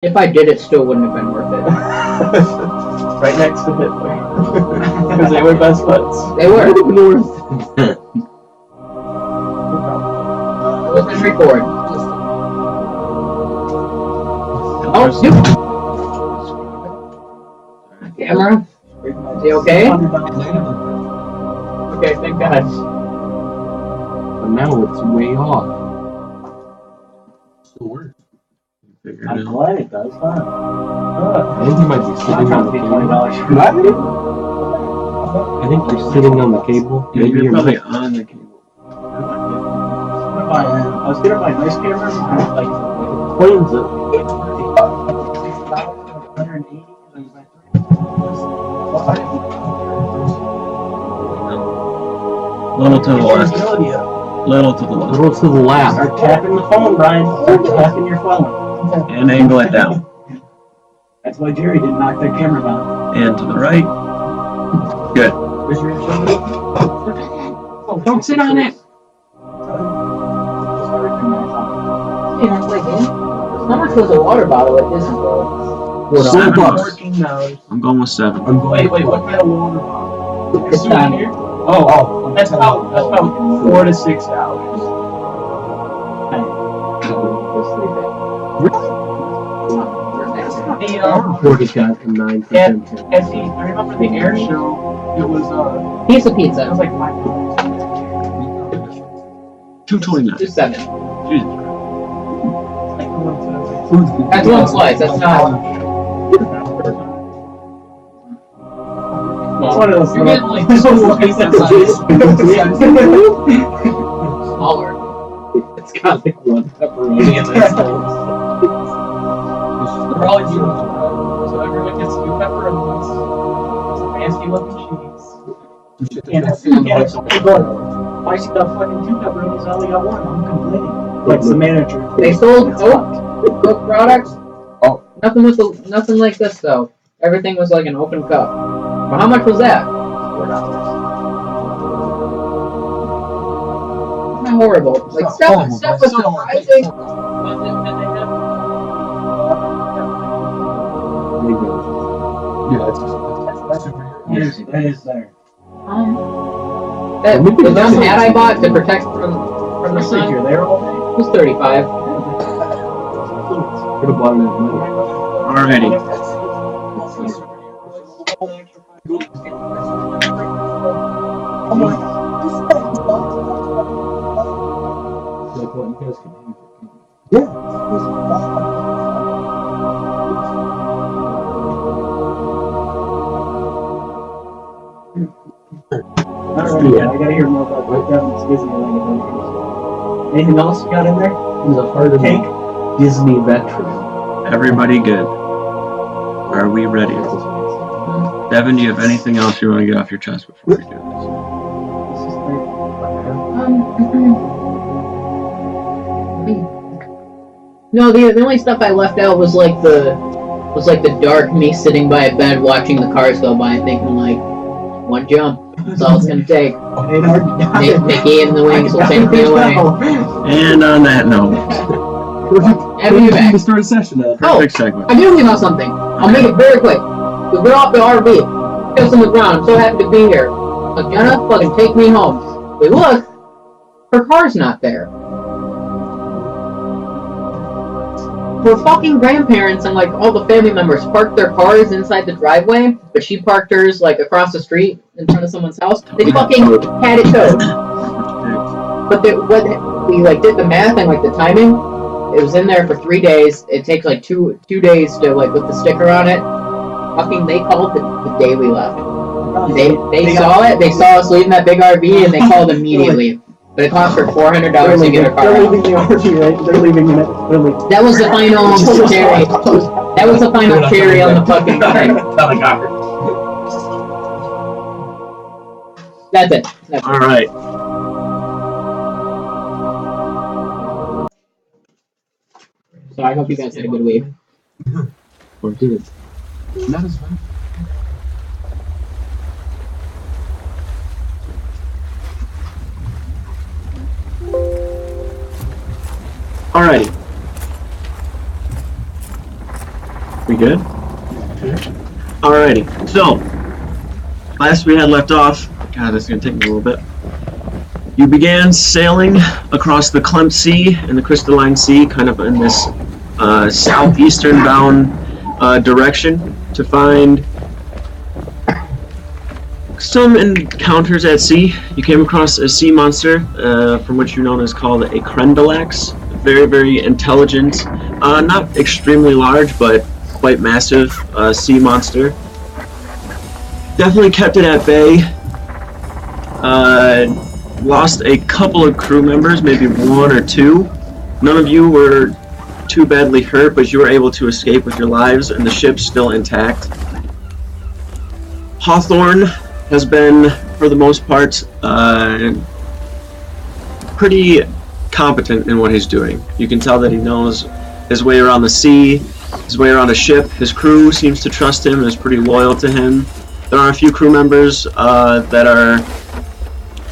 If I did, it still wouldn't have been worth it. Right next to Hitler. Because they were best buds. They were. North. Let's record. Oh, shoot. Camera? Is he okay? Okay, thank God. But now it's way off. Still works. I'm glad it does, huh? I think you might be sitting on the cable. I think you're sitting on the cable. Yeah, Maybe you're probably not. on the cable. I was getting my nice camera, like, Planes it. 180. Little to the left. Little to the left. Little to the left. Start tapping the phone, Brian. Start tapping your phone. And angle it down. That's why Jerry didn't knock their camera down. And to the right. Good. Don't sit on it. How much was a water bottle at Disney World? $7. I'm going with 7. Wait, what kind of water bottle? It's down here. Oh, that's about $4 to $6. Forty got a 9%. I remember the air show. It was Piece of it pizza. was like $5. $2.29. Just 7. Jesus. That's one slice. That's not. It's one of those You're getting like smaller. It's got like one pepperoni in this. They're all used, so everyone gets 2 pepperonis, fancy looking cheese. And it's going, why she got fucking 2 pepperonis? I only got 1. I'm complaining. Like the manager. They sold Coke products. Oh. Nothing like this though. Everything was like an open cup. But how much was that? $4. Not horrible. Like stuff was surprising. Yeah, it's That is there. That the dumb hat I bought to protect from the sun You're there all day. was $35. could have bought it at money. Alrighty. Like what you guys can have. Alright, I gotta hear more about what Devin's Disneyland adventures. Anything else you got in there? He's a heart of Tank? Disney veteran. Everybody good? Are we ready? Devin, do you have anything else you want to get off your chest before we do this? No, the only stuff I left out was like the dark me sitting by a bed watching the cars go by, thinking like, one jump. That's all it's gonna take. Mickey and the wings will take me away. And on that note, And we'll be back. To start a session. perfect segue. I do know something. I'll make it very quick. We got off the RV. Just on the ground. I'm so happy to be here. Like, Jenna, fucking take me home. We look. Her car's not there. Her fucking grandparents and like all the family members parked their cars inside the driveway, but she parked hers like across the street in front of someone's house. They fucking had it towed. But when we like did the math and like the timing, it was in there for 3 days. It takes like two days to like put the sticker on it. Fucking, they called the day we left. They saw it. They saw us leaving that big RV and they called immediately. But it cost her $400 to get her car They're out. leaving the RV, right? They're leaving it. That was the final cherry. That was the final cherry on the fucking thing. That's it. All right. So I hope you guys had a good week. Or did it? Not as bad. Alrighty. We good? Alrighty, so, last we had left off, God, this is going to take me a little bit. You began sailing across the Klempt Sea and the Crystalline Sea, kind of in this southeastern bound direction to find some encounters at sea. You came across a sea monster, from which you know is called a Krendelax. Very, very intelligent, not extremely large, but quite massive sea monster. Definitely kept it at bay. Lost a couple of crew members, maybe one or two. None of you were too badly hurt, but you were able to escape with your lives, and the ship's still intact. Hawthorne has been, for the most part, pretty competent in what he's doing. You can tell that he knows his way around the sea, his way around a ship. His crew seems to trust him and is pretty loyal to him. There are a few crew members that are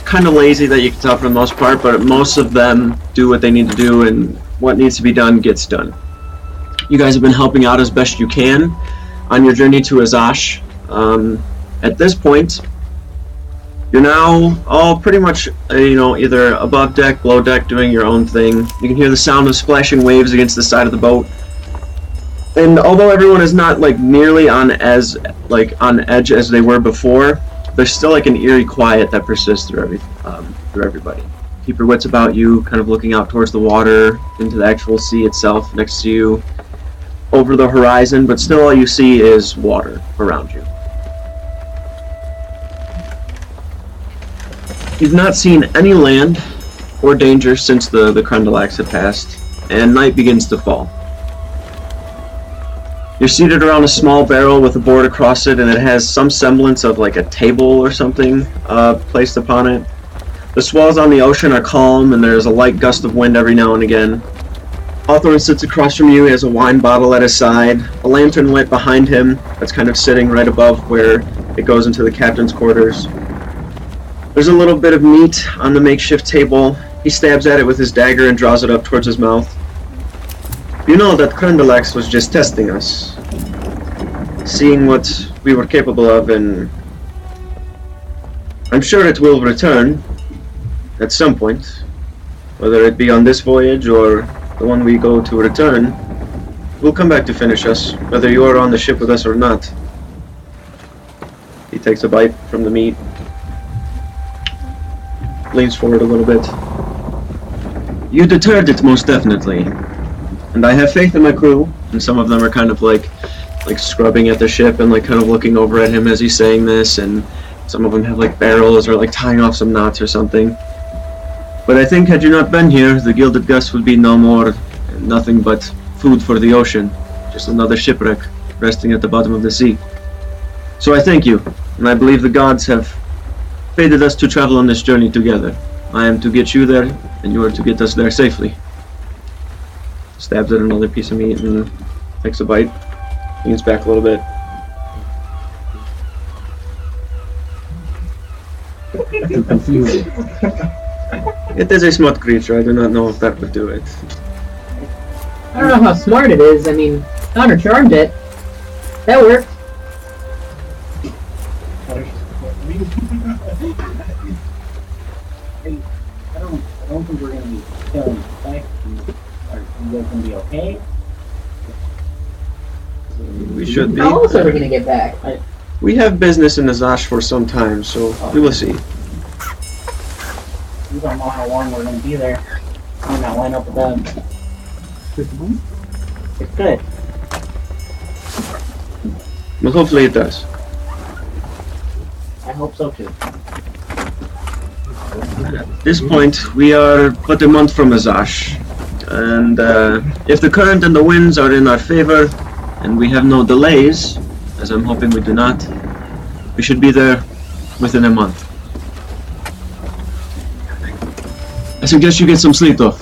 kind of lazy, that you can tell for the most part, but most of them do what they need to do, and what needs to be done gets done. You guys have been helping out as best you can on your journey to Azash. At this point, you're now all pretty much, either above deck, below deck, doing your own thing. You can hear the sound of splashing waves against the side of the boat. And although everyone is not nearly on edge as they were before, there's still an eerie quiet that persists through everybody. Keep your wits about you, kind of looking out towards the water, into the actual sea itself next to you, over the horizon, but still all you see is water around you. You've not seen any land or danger since the Krendelax had passed, and night begins to fall. You're seated around a small barrel with a board across it, and it has some semblance of a table or something placed upon it. The swells on the ocean are calm, and there's a light gust of wind every now and again. Hawthorne sits across from you. He has a wine bottle at his side, a lantern lit behind him that's kind of sitting right above where it goes into the captain's quarters. There's a little bit of meat on the makeshift table. He stabs at it with his dagger and draws it up towards his mouth. You know that Krendelax was just testing us, seeing what we were capable of, and I'm sure it will return at some point, whether it be on this voyage or the one we go to return. We'll come back to finish us, whether you are on the ship with us or not. He takes a bite from the meat, leans forward a little bit. You deterred it, most definitely. And I have faith in my crew, and some of them are kind of like scrubbing at the ship and kind of looking over at him as he's saying this, and some of them have barrels or tying off some knots or something. But I think had you not been here, the Gilded Gus would be no more, nothing but food for the ocean, just another shipwreck resting at the bottom of the sea. So I thank you, and I believe the gods have fated us to travel on this journey together. I am to get you there, and you are to get us there safely. Stabs at another piece of meat and takes a bite. Leans back a little bit. It is a smart creature. I do not know if that would do it. I don't know how smart it is. I mean, Connor charmed it. That worked. I don't think we're going to be killing back. Are you guys going to be okay? We should be. How else are we going to get back? We have business in Azash for some time, so we will see. We don't know how long we're going to be there. I'm not line up with them. It's good. But hopefully it does. I hope so too. At this point, we are but a month from Azash, and if the current and the winds are in our favor, and we have no delays, as I'm hoping we do not, we should be there within a month. I suggest you get some sleep, though.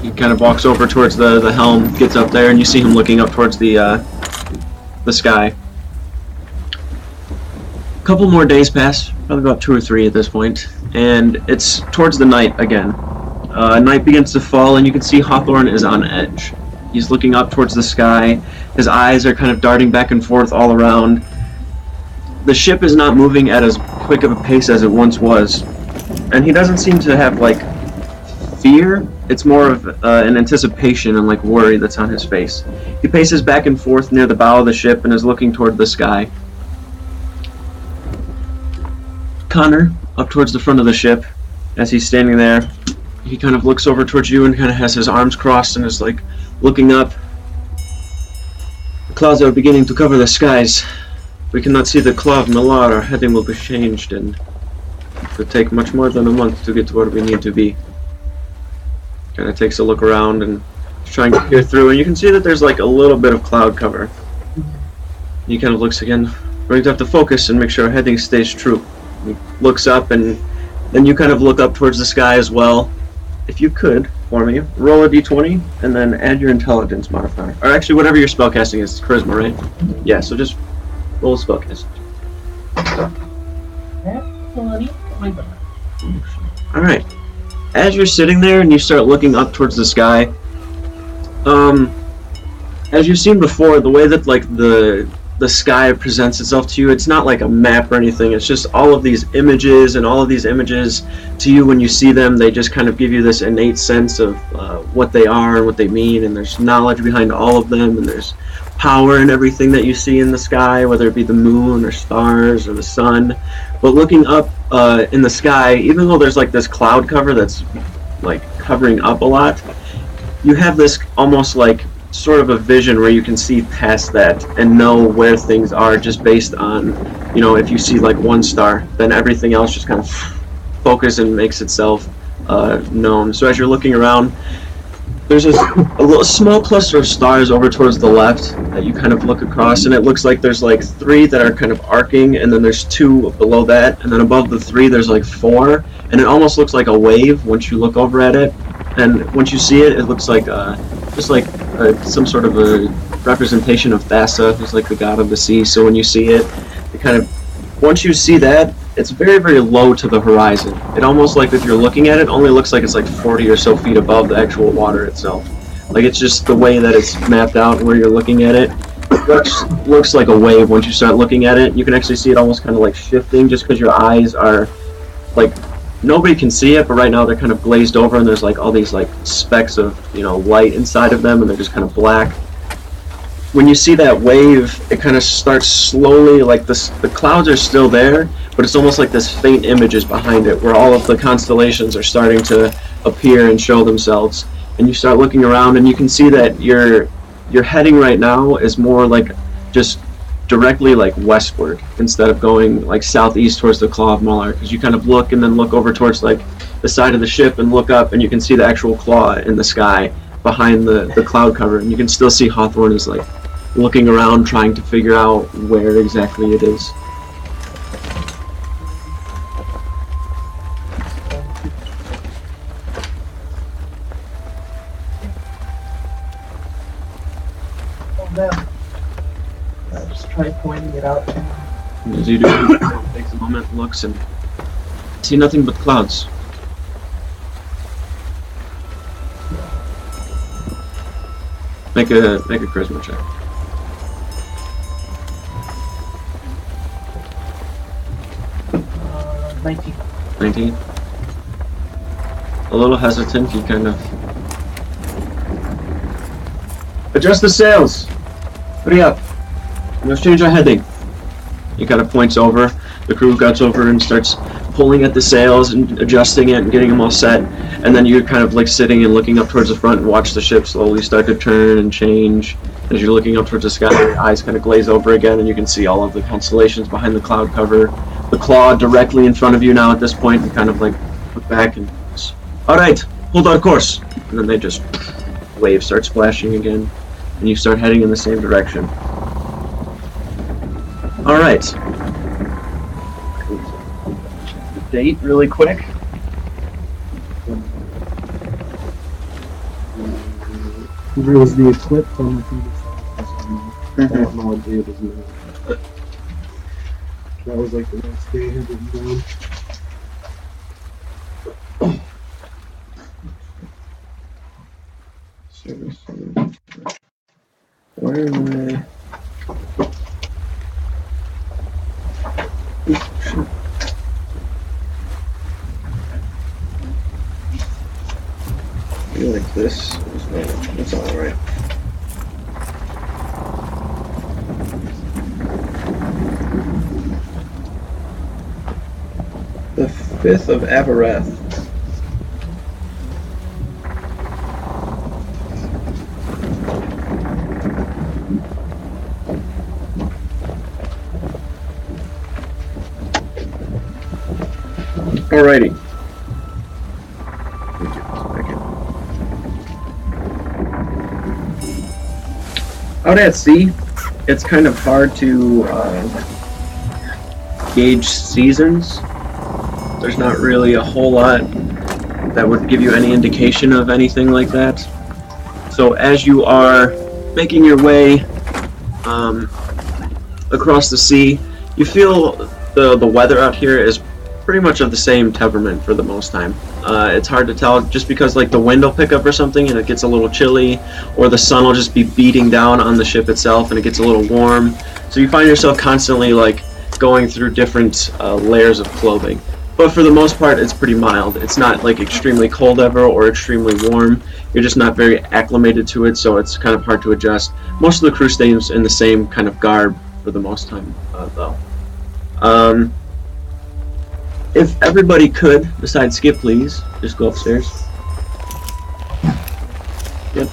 He kind of walks over towards the helm, gets up there, and you see him looking up towards the sky. A couple more days pass, probably about 2 or 3 at this point, and it's towards the night again. Night begins to fall, and you can see Hawthorne is on edge. He's looking up towards the sky. His eyes are kind of darting back and forth all around. The ship is not moving at as quick of a pace as it once was. And he doesn't seem to have, like, fear. It's more of an anticipation and, like, worry that's on his face. He paces back and forth near the bow of the ship and is looking toward the sky. Connor, up towards the front of the ship, as he's standing there, he kind of looks over towards you and kind of has his arms crossed and is, like, looking up. The clouds are beginning to cover the skies. We cannot see the Claw Malar. Our heading will be changed, and it could take much more than a month to get to where we need to be. Kind of takes a look around and is trying to peer through, and you can see that there's like a little bit of cloud cover. He kind of looks again. We're going to have to focus and make sure our heading stays true. He looks up, and then you kind of look up towards the sky as well. If you could, for me, roll a d20 and then add your intelligence modifier. Or actually, whatever your spellcasting is, charisma, right? Yeah, so just roll a spellcasting. Alright. As you're sitting there and you start looking up towards the sky, as you've seen before, the way that like the sky presents itself to you, it's not like a map or anything. It's just all of these images, and all of these images to you, when you see them, they just kind of give you this innate sense of what they are and what they mean, and there's knowledge behind all of them, and there's power in everything that you see in the sky, whether it be the moon or stars or the sun. But looking up in the sky, even though there's like this cloud cover that's like covering up a lot, you have this almost like sort of a vision where you can see past that and know where things are, just based on, you know, if you see like one star, then everything else just kind of focuses and makes itself known. So as you're looking around, there's a little small cluster of stars over towards the left that you kind of look across, and it looks like there's like 3 that are kind of arcing, and then there's 2 below that, and then above the 3 there's like 4, and it almost looks like a wave once you look over at it. And once you see it, it looks like just like some sort of a representation of Thassa, who's like the god of the sea. So when you see it, it kind of, once you see that, it's very, very low to the horizon. It almost like, if you're looking at it, only looks like it's like 40 or so feet above the actual water itself. Like, it's just the way that it's mapped out where you're looking at it. It looks like a wave once you start looking at it. You can actually see it almost kind of like shifting, just because your eyes are like, nobody can see it, but right now they're kind of glazed over, and there's like all these like specks of, you know, light inside of them, and they're just kind of black. When you see that wave, it kind of starts slowly, like the clouds are still there, but it's almost like this faint image is behind it, where all of the constellations are starting to appear and show themselves. And you start looking around, and you can see that your heading right now is more like just directly like westward, instead of going like southeast towards the Claw of Malar, because you kind of look and then look over towards like the side of the ship and look up, and you can see the actual claw in the sky behind the cloud cover, and you can still see Hawthorne is like looking around trying to figure out where exactly it is. Just try pointing it out to him. As you do, it takes a moment, looks, and see nothing but clouds. Make a charisma check. 19. 19. A little hesitant, you kind of adjust the sails. Hurry up. Let's change our heading. He kind of points over. The crew guts over and starts pulling at the sails and adjusting it and getting them all set. And then you're kind of like sitting and looking up towards the front and watch the ship slowly start to turn and change. As you're looking up towards the sky, your eyes kind of glaze over again, and you can see all of the constellations behind the cloud cover. The claw directly in front of you now at this point. You kind of like look back and, alright, hold our course. And then they just, waves start splashing again, and you start heading in the same direction. Alright. The date really quick. There was the eclipse on the previous episode. I don't know what day it is now. That was like the next day here down. Service. Where am I? I feel like this is right. It's all right. The 5th of Aberrath. Alrighty. Out at sea, it's kind of hard to gauge seasons. There's not really a whole lot that would give you any indication of anything like that. So as you are making your way across the sea, you feel the weather out here is pretty much of the same temperament for the most time. It's hard to tell just because like the wind will pick up or something and it gets a little chilly, or the sun will just be beating down on the ship itself and it gets a little warm. So you find yourself constantly like going through different layers of clothing. But for the most part, it's pretty mild. It's not like extremely cold ever or extremely warm. You're just not very acclimated to it, so it's kind of hard to adjust. Most of the crew stays in the same kind of garb for the most time, though. If everybody could, besides Skip, please, just go upstairs. Yep.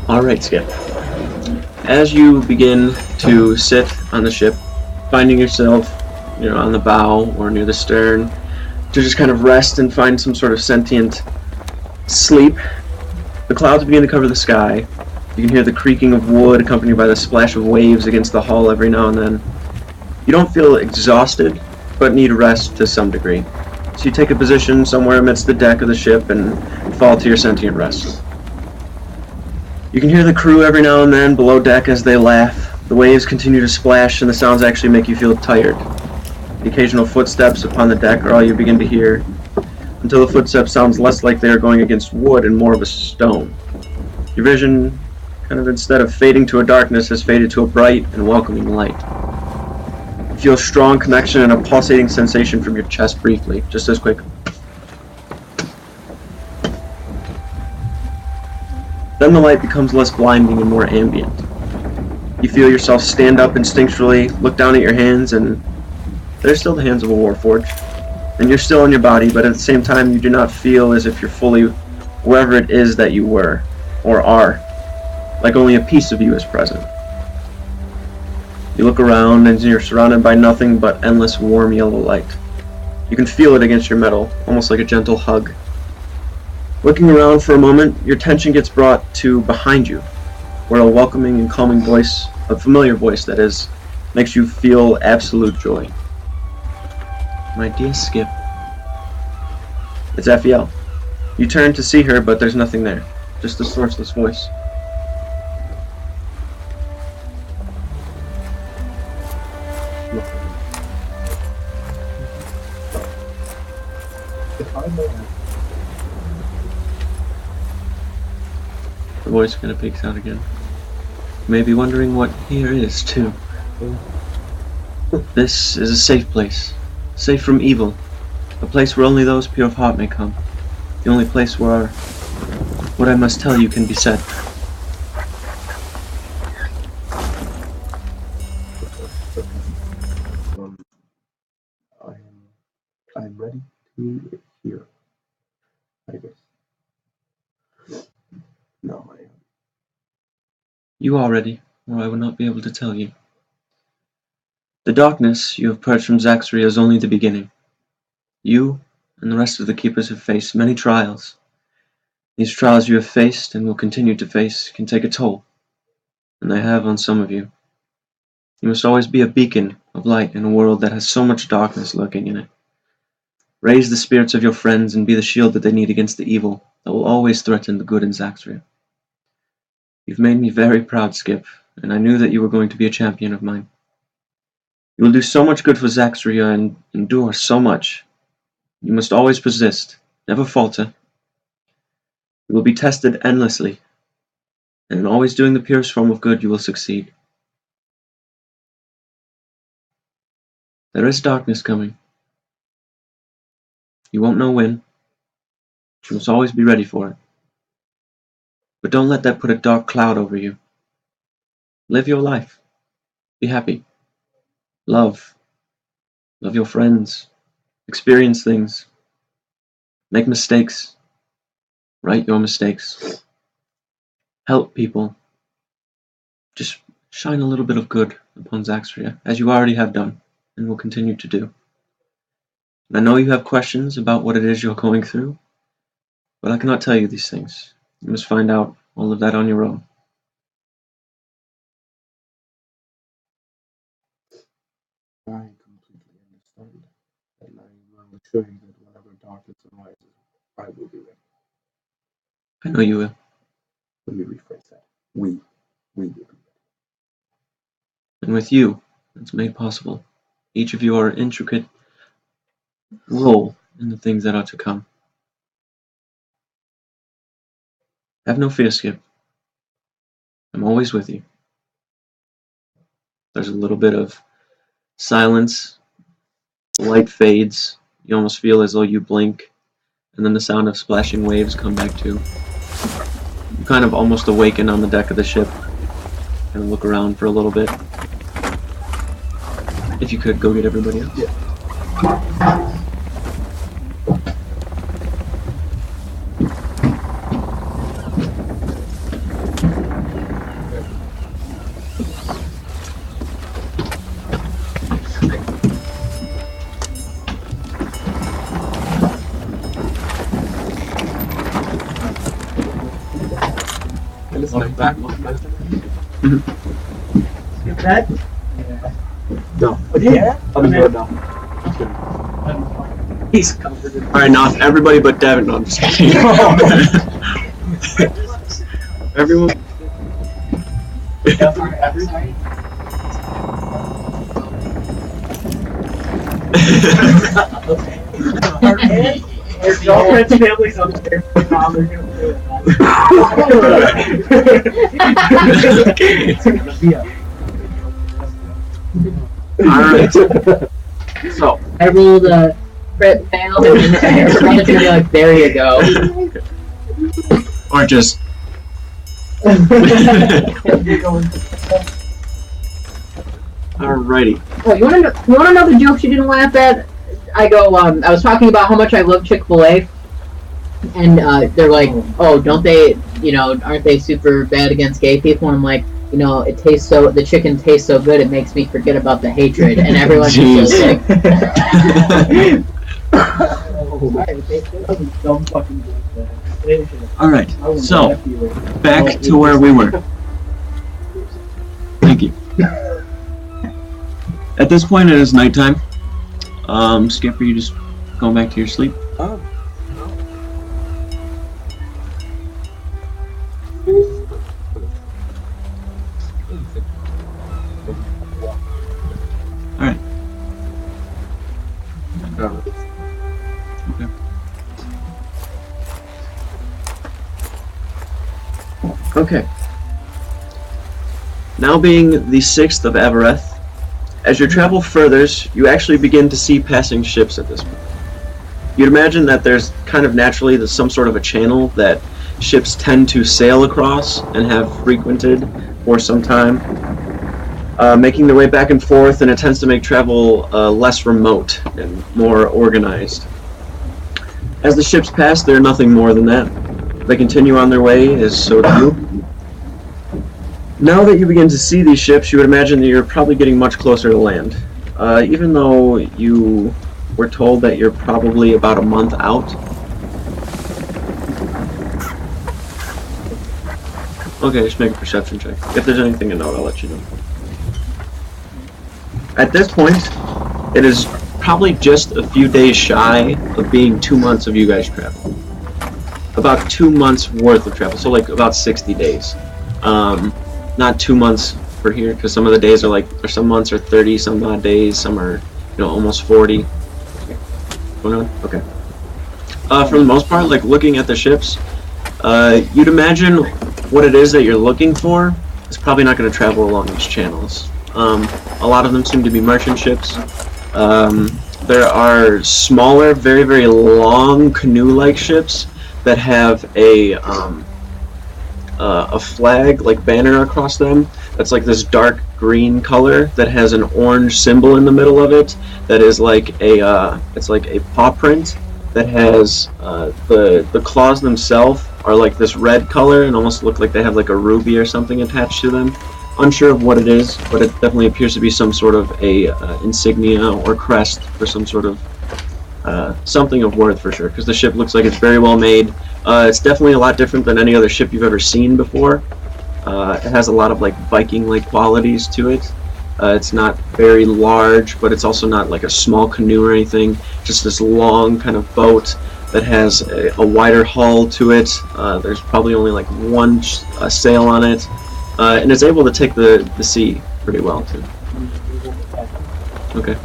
Alright, Skip. As you begin to sit on the ship, finding yourself, on the bow or near the stern, to just kind of rest and find some sort of sentient sleep, the clouds begin to cover the sky. You can hear the creaking of wood accompanied by the splash of waves against the hull every now and then. You don't feel exhausted, but need rest to some degree. So you take a position somewhere amidst the deck of the ship and fall to your sentient rest. You can hear the crew every now and then below deck as they laugh. The waves continue to splash and the sounds actually make you feel tired. The occasional footsteps upon the deck are all you begin to hear, until the footsteps sounds less like they are going against wood and more of a stone. Your vision, kind of instead of fading to a darkness, has faded to a bright and welcoming light. You feel a strong connection and a pulsating sensation from your chest briefly, just as quick. Then the light becomes less blinding and more ambient. You feel yourself stand up instinctually, look down at your hands, and they're still the hands of a warforged. And you're still in your body, but at the same time you do not feel as if you're fully wherever it is that you were, or are, like only a piece of you is present. You look around and you're surrounded by nothing but endless warm yellow light. You can feel it against your metal, almost like a gentle hug. Looking around for a moment, your attention gets brought to behind you, where a welcoming and calming voice, a familiar voice that is, makes you feel absolute joy. My dear Skip. It's Ephiel. You turn to see her, but there's nothing there, just a sourceless voice. The voice kind of peeks out again. You may be wondering what here is, too. This is a safe place, safe from evil, a place where only those pure of heart may come, the only place where what I must tell you can be said. I'm ready to hear, I guess. No, I am. You are ready, or I would not be able to tell you. The darkness you have purged from Zaxria is only the beginning. You and the rest of the Keepers have faced many trials. These trials you have faced and will continue to face can take a toll, and they have on some of you. You must always be a beacon of light in a world that has so much darkness lurking in it. Raise the spirits of your friends and be the shield that they need against the evil that will always threaten the good in Zaxria. You've made me very proud, Skip, and I knew that you were going to be a champion of mine. You will do so much good for Zaxria and endure so much. You must always persist, never falter. You will be tested endlessly, and in always doing the purest form of good you will succeed. There is darkness coming. You won't know when. You must always be ready for it. But don't let that put a dark cloud over you. Live your life. Be happy. Love. Love your friends. Experience things. Make mistakes. Write your mistakes. Help people. Just shine a little bit of good upon Zaxria, as you already have done, and will continue to do. And I know you have questions about what it is you're going through, but I cannot tell you these things. You must find out all of that on your own. I completely understand, and I will assure you that whenever darkness arises, I will be ready. I know you will. Let me rephrase that. We will be ready. And with you, it's made possible. Each of you are an intricate role in the things that are to come. Have no fear, Skip. I'm always with you. There's a little bit of silence. The light fades. You almost feel as though you blink, and then the sound of splashing waves come back too. You kind of almost awaken on the deck of the ship and look around for a little bit. If you could, go get everybody else. Yeah. Back. Skip that? No. Yeah. I'm good now. He's covered in. Alright, now everybody but Devin. No, I'm just kidding. Everyone. Our girlfriend's family's upstairs. Mom, they're gonna do it. It's gonna be Alright. So, I rolled a crit fail, and everyone's gonna be like, there you go. or just. Alrighty. Oh, you wanna know the jokes you didn't laugh at? I go, I was talking about how much I love Chick-fil-A, and they're like, oh, don't they, aren't they super bad against gay people? And I'm like, the chicken tastes so good, it makes me forget about the hatred, and everyone's just like, Alright, so, back to where we were. Thank you. At this point, it is nighttime. Skip, are you just going back to your sleep? Oh. Alright. Okay. Now being the 6th of Avareth, as your travel furthers, you actually begin to see passing ships at this point. You'd imagine that there's kind of naturally some sort of a channel that ships tend to sail across and have frequented for some time, making their way back and forth, and it tends to make travel less remote and more organized. As the ships pass, they're nothing more than that. They continue on their way, as so do you. Now that you begin to see these ships, you would imagine that you're probably getting much closer to land. Even though you were told that you're probably about a month out. Okay, just make a perception check. If there's anything to note, I'll let you know. At this point, it is probably just a few days shy of being 2 months of you guys travel. About 2 months worth of travel, so like about 60 days. Not 2 months for here, because some of the days are like, or some months are 30 some odd days, some are, almost 40. Going on? Okay. For the most part, like looking at the ships, you'd imagine what it is that you're looking for is probably not going to travel along these channels. A lot of them seem to be merchant ships. There are smaller, very, very long canoe-like ships that have a flag, like banner across them. That's like this dark green color that has an orange symbol in the middle of it. That is like it's like a paw print that has the claws themselves are like this red color and almost look like they have like a ruby or something attached to them. Unsure of what it is, but it definitely appears to be some sort of a insignia or crest for some sort of something of worth for sure, because the ship looks like it's very well made. It's definitely a lot different than any other ship you've ever seen before. It has a lot of like Viking-like qualities to it. It's not very large, but it's also not like a small canoe or anything. Just this long kind of boat that has a wider hull to it. There's probably only like one sail on it. And it's able to take the sea pretty well, too. Okay.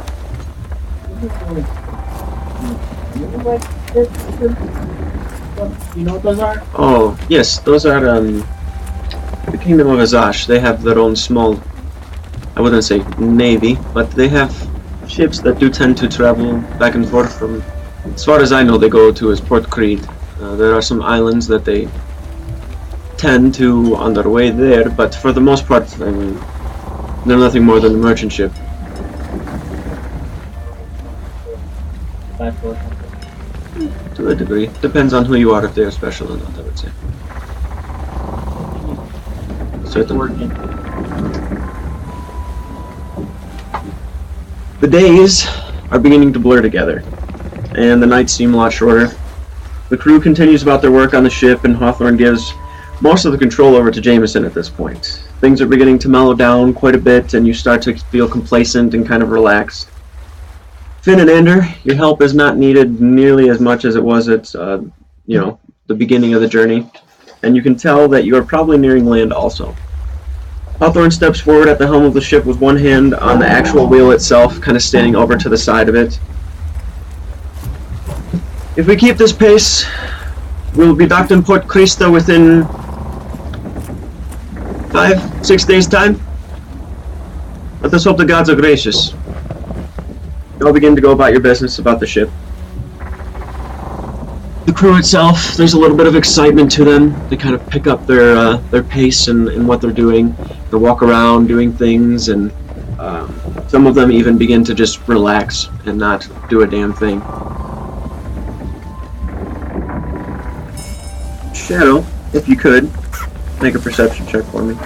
You know what those are? Oh, yes, those are the Kingdom of Azash. They have their own small, I wouldn't say navy, but they have ships that do tend to travel back and forth from, as far as I know, they go to is Port Creed. There are some islands that they tend to on their way there, but for the most part, I mean, they're nothing more than a merchant ship. To a degree. Depends on who you are, if they are special or not, I would say. Certainly. The days are beginning to blur together, and the nights seem a lot shorter. The crew continues about their work on the ship, and Hawthorne gives most of the control over to Jameson at this point. Things are beginning to mellow down quite a bit, and you start to feel complacent and kind of relaxed. Finn and Ander, your help is not needed nearly as much as it was at, the beginning of the journey, and you can tell that you are probably nearing land also. Hawthorne steps forward at the helm of the ship with one hand on the actual wheel itself, kind of standing over to the side of it. If we keep this pace, we'll be docked in Port Crista within 5-6 days' time. Let us hope the gods are gracious. You all begin to go about your business about the ship. The crew itself, there's a little bit of excitement to them. They kind of pick up their pace and what they're doing. They walk around doing things, and some of them even begin to just relax and not do a damn thing. Shadow, if you could, make a perception check for me.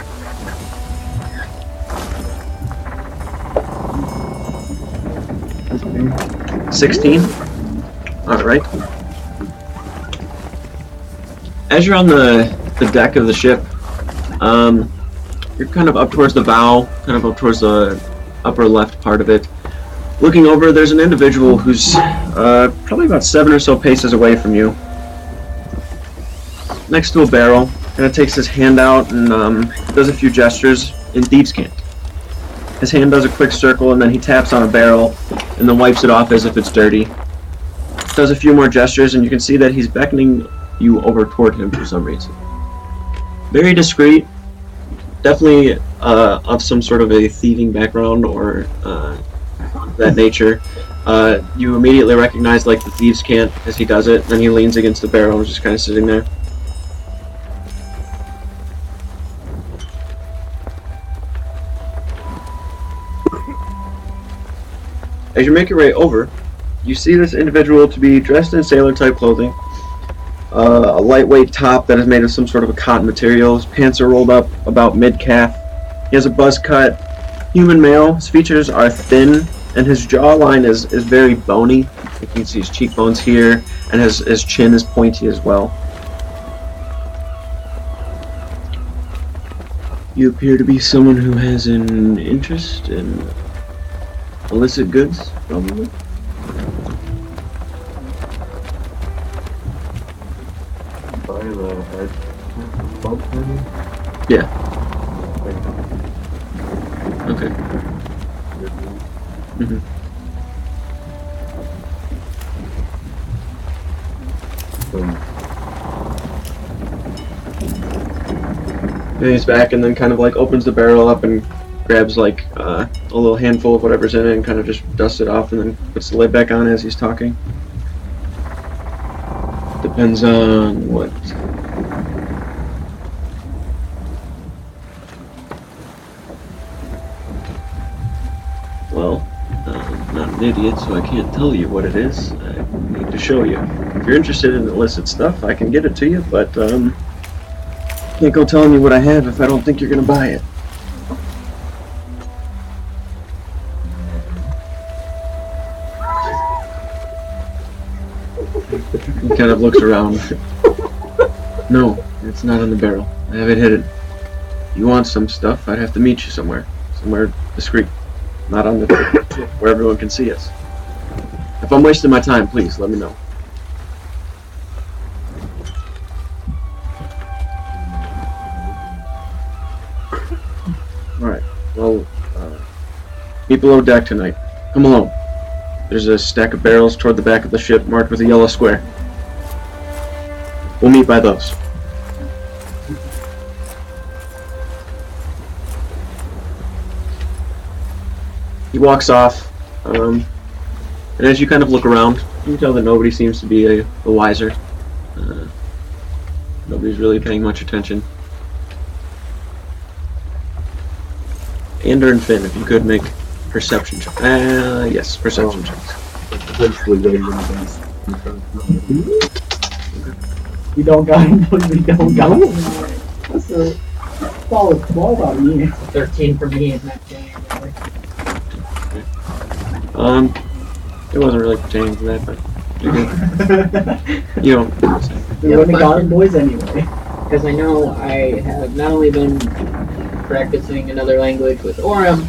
16? Alright. As you're on the deck of the ship, you're kind of up towards the bow, kind of up towards the upper left part of it. Looking over, there's an individual who's probably about 7 or so paces away from you. Next to a barrel, kind of takes his hand out and does a few gestures in thieves' cant. His hand does a quick circle, and then he taps on a barrel and then wipes it off as if it's dirty. Does a few more gestures, and you can see that he's beckoning you over toward him for some reason. Very discreet, definitely of some sort of a thieving background or that nature. You immediately recognize like the thieves' cant as he does it. Then he leans against the barrel and is just kind of sitting there. As you make your way over, you see this individual to be dressed in sailor-type clothing. A lightweight top that is made of some sort of a cotton material. His pants are rolled up about mid-calf. He has a buzz cut. Human male. His features are thin, and his jawline is very bony. You can see his cheekbones here, and his chin is pointy as well. You appear to be someone who has an interest in illicit goods, probably. By the head bump maybe? Yeah. Okay. Mm-hmm. And he's back and then kind of like opens the barrel up and grabs like a little handful of whatever's in it and kind of just dusts it off and then puts the lid back on as he's talking. Depends on what. Well, I'm not an idiot, so I can't tell you what it is. I need to show you. If you're interested in illicit stuff, I can get it to you, but can't go telling you what I have if I don't think you're gonna buy it. He kind of looks around. No, it's not in the barrel. I have it hidden. You want some stuff, I'd have to meet you somewhere. Somewhere discreet. Not on the where everyone can see us. If I'm wasting my time, please let me know. Alright, well, meet below deck tonight. Come along. There's a stack of barrels toward the back of the ship marked with a yellow square. We'll meet by those. He walks off, and as you kind of look around, you can tell that nobody seems to be a wiser. Nobody's really paying much attention. Ander and Finn, if you could make perception checks. Yes, perception checks. Eventually they will advance. We don't got him, we don't got him. That's a solid 12 out of me. 13 for me in that game. It wasn't really pertaining to that, but you're good. You don't. We wouldn't have got him boys anyway. Because I know I have not only been practicing another language with Orem,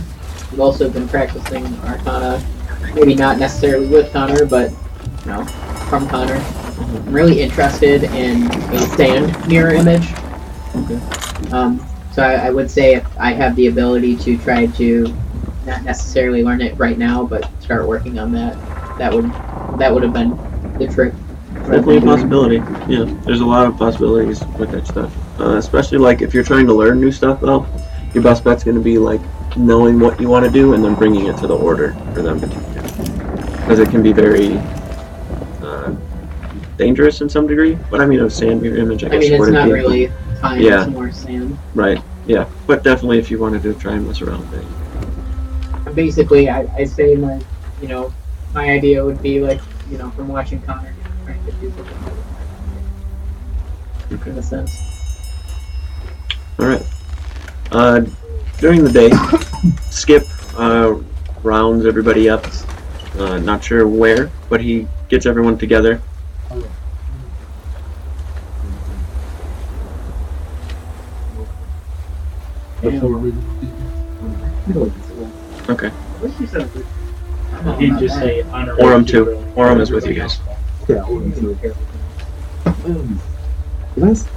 I've also been practicing Arcana. Maybe not necessarily with Connor, but, you know, from Connor. I'm really interested in a sand mirror image. Okay. So I would say if I have the ability to try to not necessarily learn it right now, but start working on that, that would have been the trick. Definitely a possibility. Yeah, there's a lot of possibilities with that stuff. Especially like if you're trying to learn new stuff, though, your best bet's going to be like knowing what you want to do and then bringing it to the order for them to teach you. Because it can be very dangerous in some degree. But I mean, a sand mirror image, I guess. I mean, it's wouldn't not be- really time, Yeah. it's more sand. Right. Yeah. But definitely, if you wanted to try and mess around with it. Basically, I say my, my idea would be like, from watching Connor, trying to do something Okay. in a sense. All right. During the day, Skip rounds everybody up. Not sure where, but he gets everyone together. Okay. He'd just say Orem too. Orem is with you guys. Yeah, last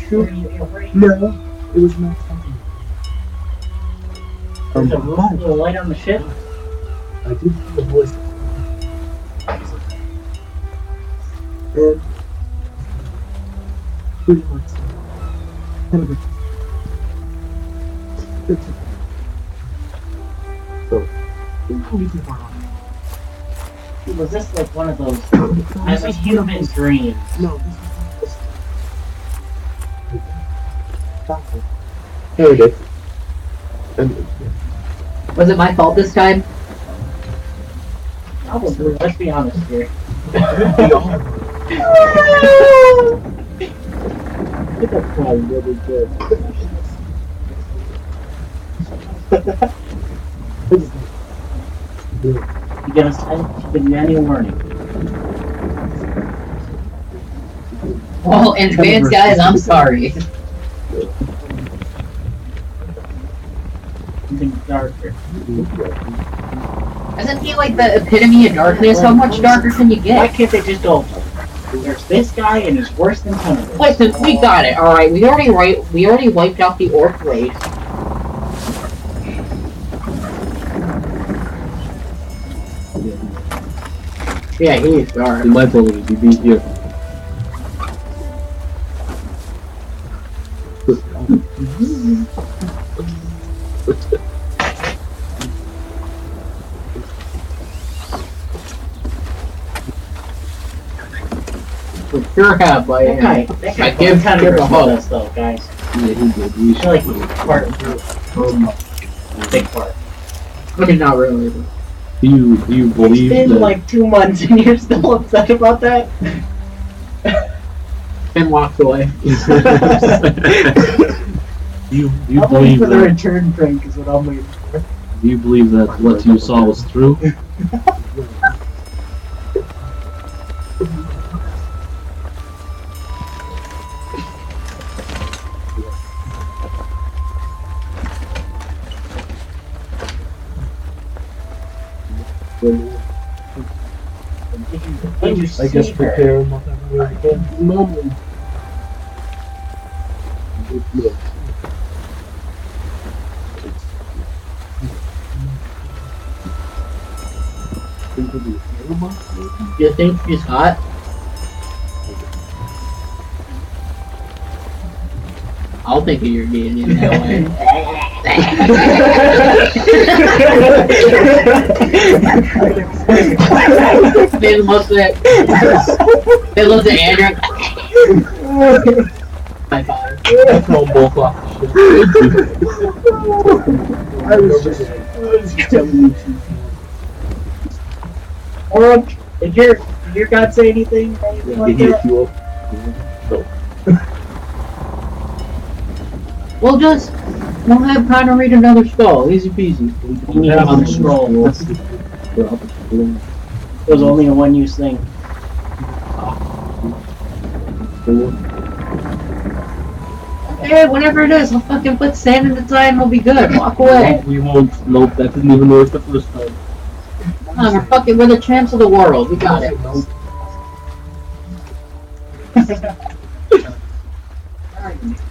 shoot. No, it was not something. There's a little light on the ship. I did hear a voice. And pretty much kind of so we can far on. Was this like one of those? I have a human dream. No, this was Hey, Dick. And Was it my fault this time? Probably. Let's be honest here. I think that's probably really good. You give us give you any warning. Well, in advance, guys, I'm sorry. darker. Isn't he like the epitome of darkness? How much darker can you Why get? can't they just go? There's this guy and he's worse than Thunderbird. Listen, we got it. All right, we already wiped out the orc raid. Yeah, he is dark. In my ability to be here. We sure have, but That guy I give Thunderbird a with hug. us though, guys. Yeah, he did. We I feel like he's part of the big part. I mean, not really. But... Do you It's believe been that? like 2 months and you're still upset about that? And walked away. do you I'm waiting believe for the that? return prank is what I'm waiting for. Do you believe that what you saw was true? Did you I guess see her? prepare whatever way you can. No. You think she's hot? I'll think of your being in that way. They looked at Andrew. High five. Throw both off the ship. I was just telling you. Or did your God say anything? Anything like Did he that? hit you up? We'll have Connor read another skull. Easy peasy. You need another scroll. It was only a one-use thing. Okay, whatever it is, I'll fucking put sand in the tide and we'll be good. Walk away. We won't. Nope, that didn't even work the first time. Come on, we're the champs of the world. We got it.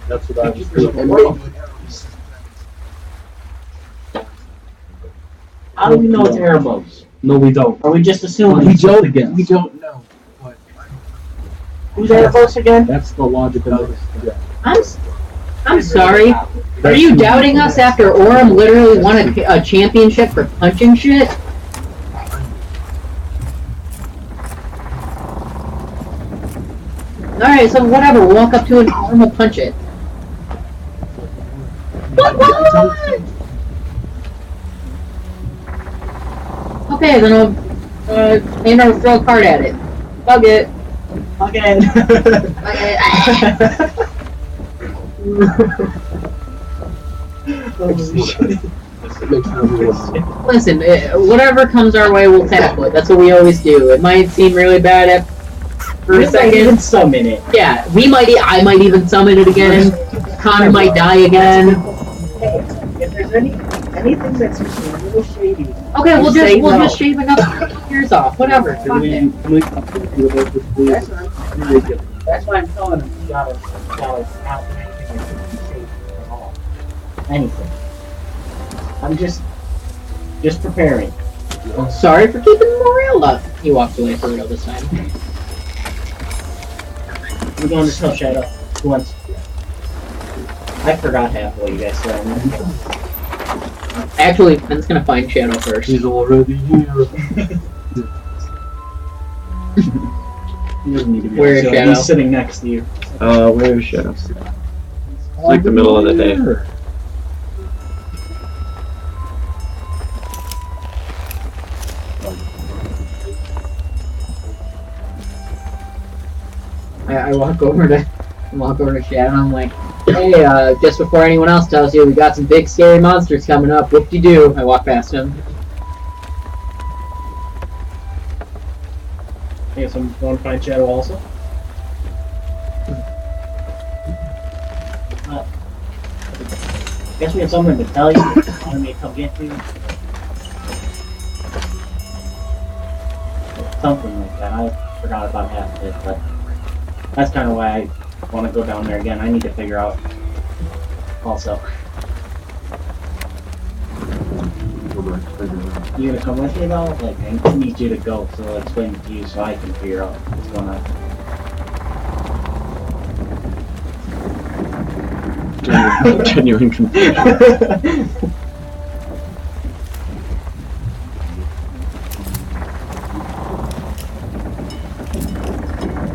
That's what I was thinking. How do we know it's Erebos? No, we don't. Are we just assuming? We don't again. We don't know. Who's Erebos again? That's the logic of it. I'm sorry. Are you doubting us after Orem literally won a championship for punching shit? Alright, so whatever, we'll walk up to it and we'll punch it. Okay, then I'll throw a card at it. Bug it. Again. Listen, whatever comes our way, we'll tackle it. That's what we always do. It might seem really bad for a second. Even summon it. Yeah, I might even summon it again. Connor might die again. Hey, if there's anything that's just a little shady. Okay, we'll say no. just shave enough years off. Whatever. Fuck it. That's why I'm telling him you gotta not anything that could be safe at all. Anything. I'm just preparing. Sorry for keeping the morale up. He walked away for real this time. I'm going to tell Shadow once. I forgot half what you guys said. Actually, Ben's gonna find Shadow first. He's already here. He doesn't need to be Where is so Shadow? He's sitting next to you. Where is Shadow? It's like the middle of the day. I walk over to Shadow and I'm like, hey, just before anyone else tells you, we got some big scary monsters coming up. Whoop-de-doo. I walk past him. I guess I'm going to find Shadow also. Guess we have something to tell you. Wanted me to come get you. Something like that. I forgot about half of it, but that's kind of why I want to go down there again. I need to figure out. Also, you gonna come with me though? Like, I need you to go, so I'll explain it to you so I can figure out what's going on. Genuine confusion.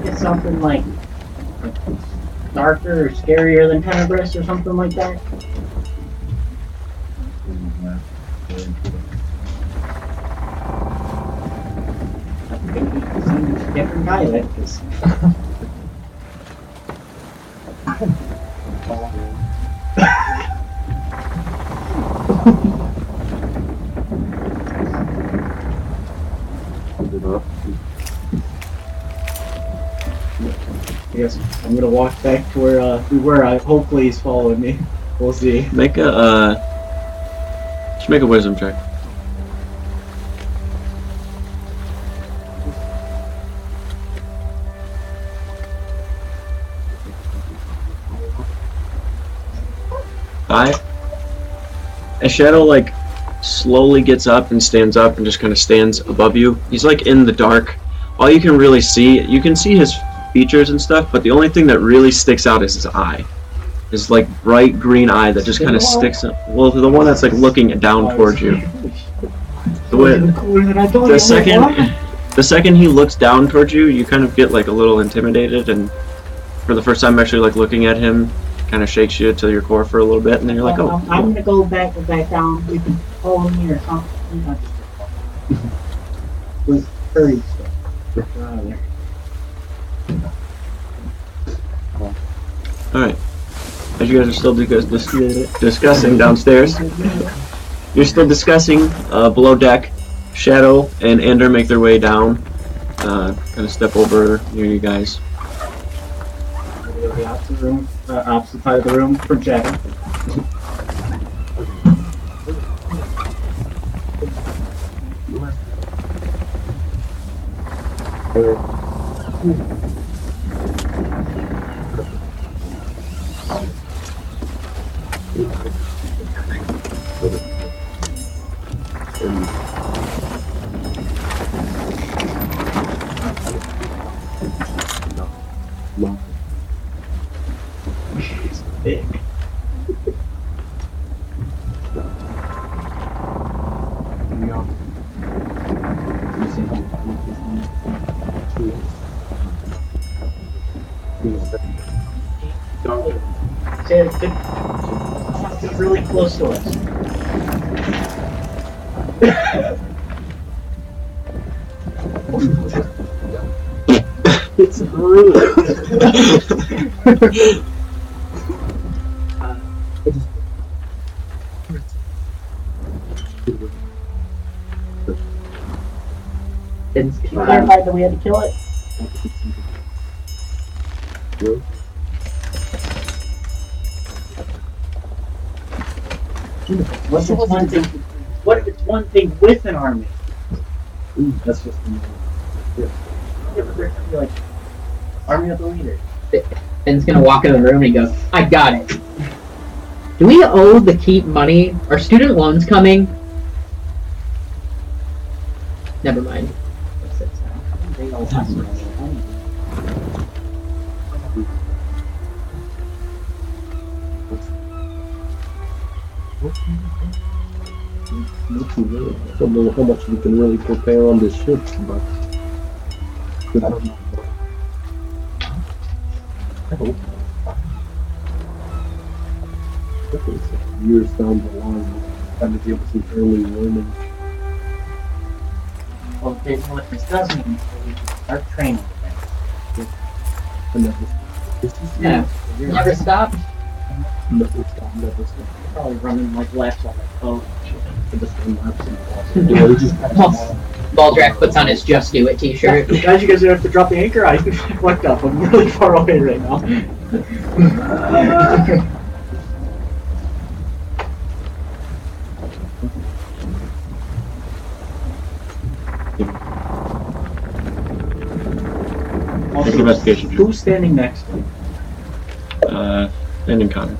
It's something like darker or scarier than Tenebrous or something like that. Different guy, that is. Yes, I'm gonna walk back to where we were. Hopefully he's following me. We'll see. Make a just make a wisdom check. Five. A shadow like slowly gets up and stands up and just kind of stands above you. He's like in the dark. All you can really see, you can see his features and stuff, but the only thing that really sticks out is his eye. His like bright green eye that just kind of sticks up. Well, the one that's like looking down towards you. The second he looks down towards you, you kind of get like a little intimidated, and for the first time actually like looking at him, kind of shakes you to your core for a little bit, and then you're like, oh. I'm gonna go back down. You can follow me or something. With hurry stuff. Alright. As you guys are still discussing downstairs, you're still discussing below deck. Shadow and Ender make their way down, kind of step over near you guys. The opposite side of the room from Shadow. Big. It's really close to us. It's rude. Did you clarify that we had to kill it? What's the one thing? What if it's one thing with an army? That's just Yeah, but there's gonna be like army of the leader. Ben's gonna walk in the room and he goes, I got it. Do we owe the keep money? Are student loans coming? Never mind. They all have money. I don't know how much we can really prepare on this ship, but I don't know. I hope. Years down the line, kind of give us an early warning. Well, what this does mean is that we can start training again. And that was, Yeah. Never stop. never stop. Probably running like laps on that boat. Just laps and balls. Yeah, we just Baldrak puts on his Just Do It t-shirt. Guys, you guys have to drop the anchor. I fucked up. I'm really far away right now. Make an investigation check. Who's standing next to him? And in Connor.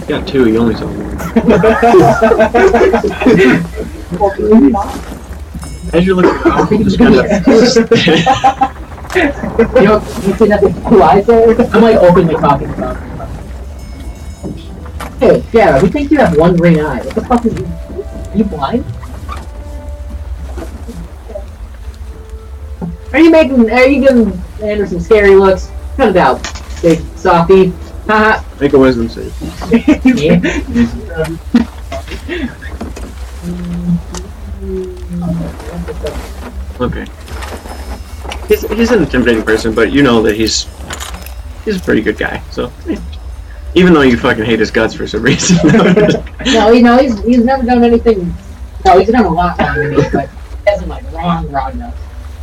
You got two, you only saw one. As you're looking around, you just kind of... You know, you see nothing blue eyes there? I'm like openly talking about it. Hey, yeah, we think you have one green eye. What the fuck is you? Are you blind? Are you giving Anderson scary looks? Cut it out, big softy. Haha. Make a wisdom save. Yeah. Okay. He's an intimidating person, but you know that he's a pretty good guy. So even though you fucking hate his guts for some reason. No, you know, he's never done anything. No, he's done a lot wrong to me, but he hasn't like wrong enough.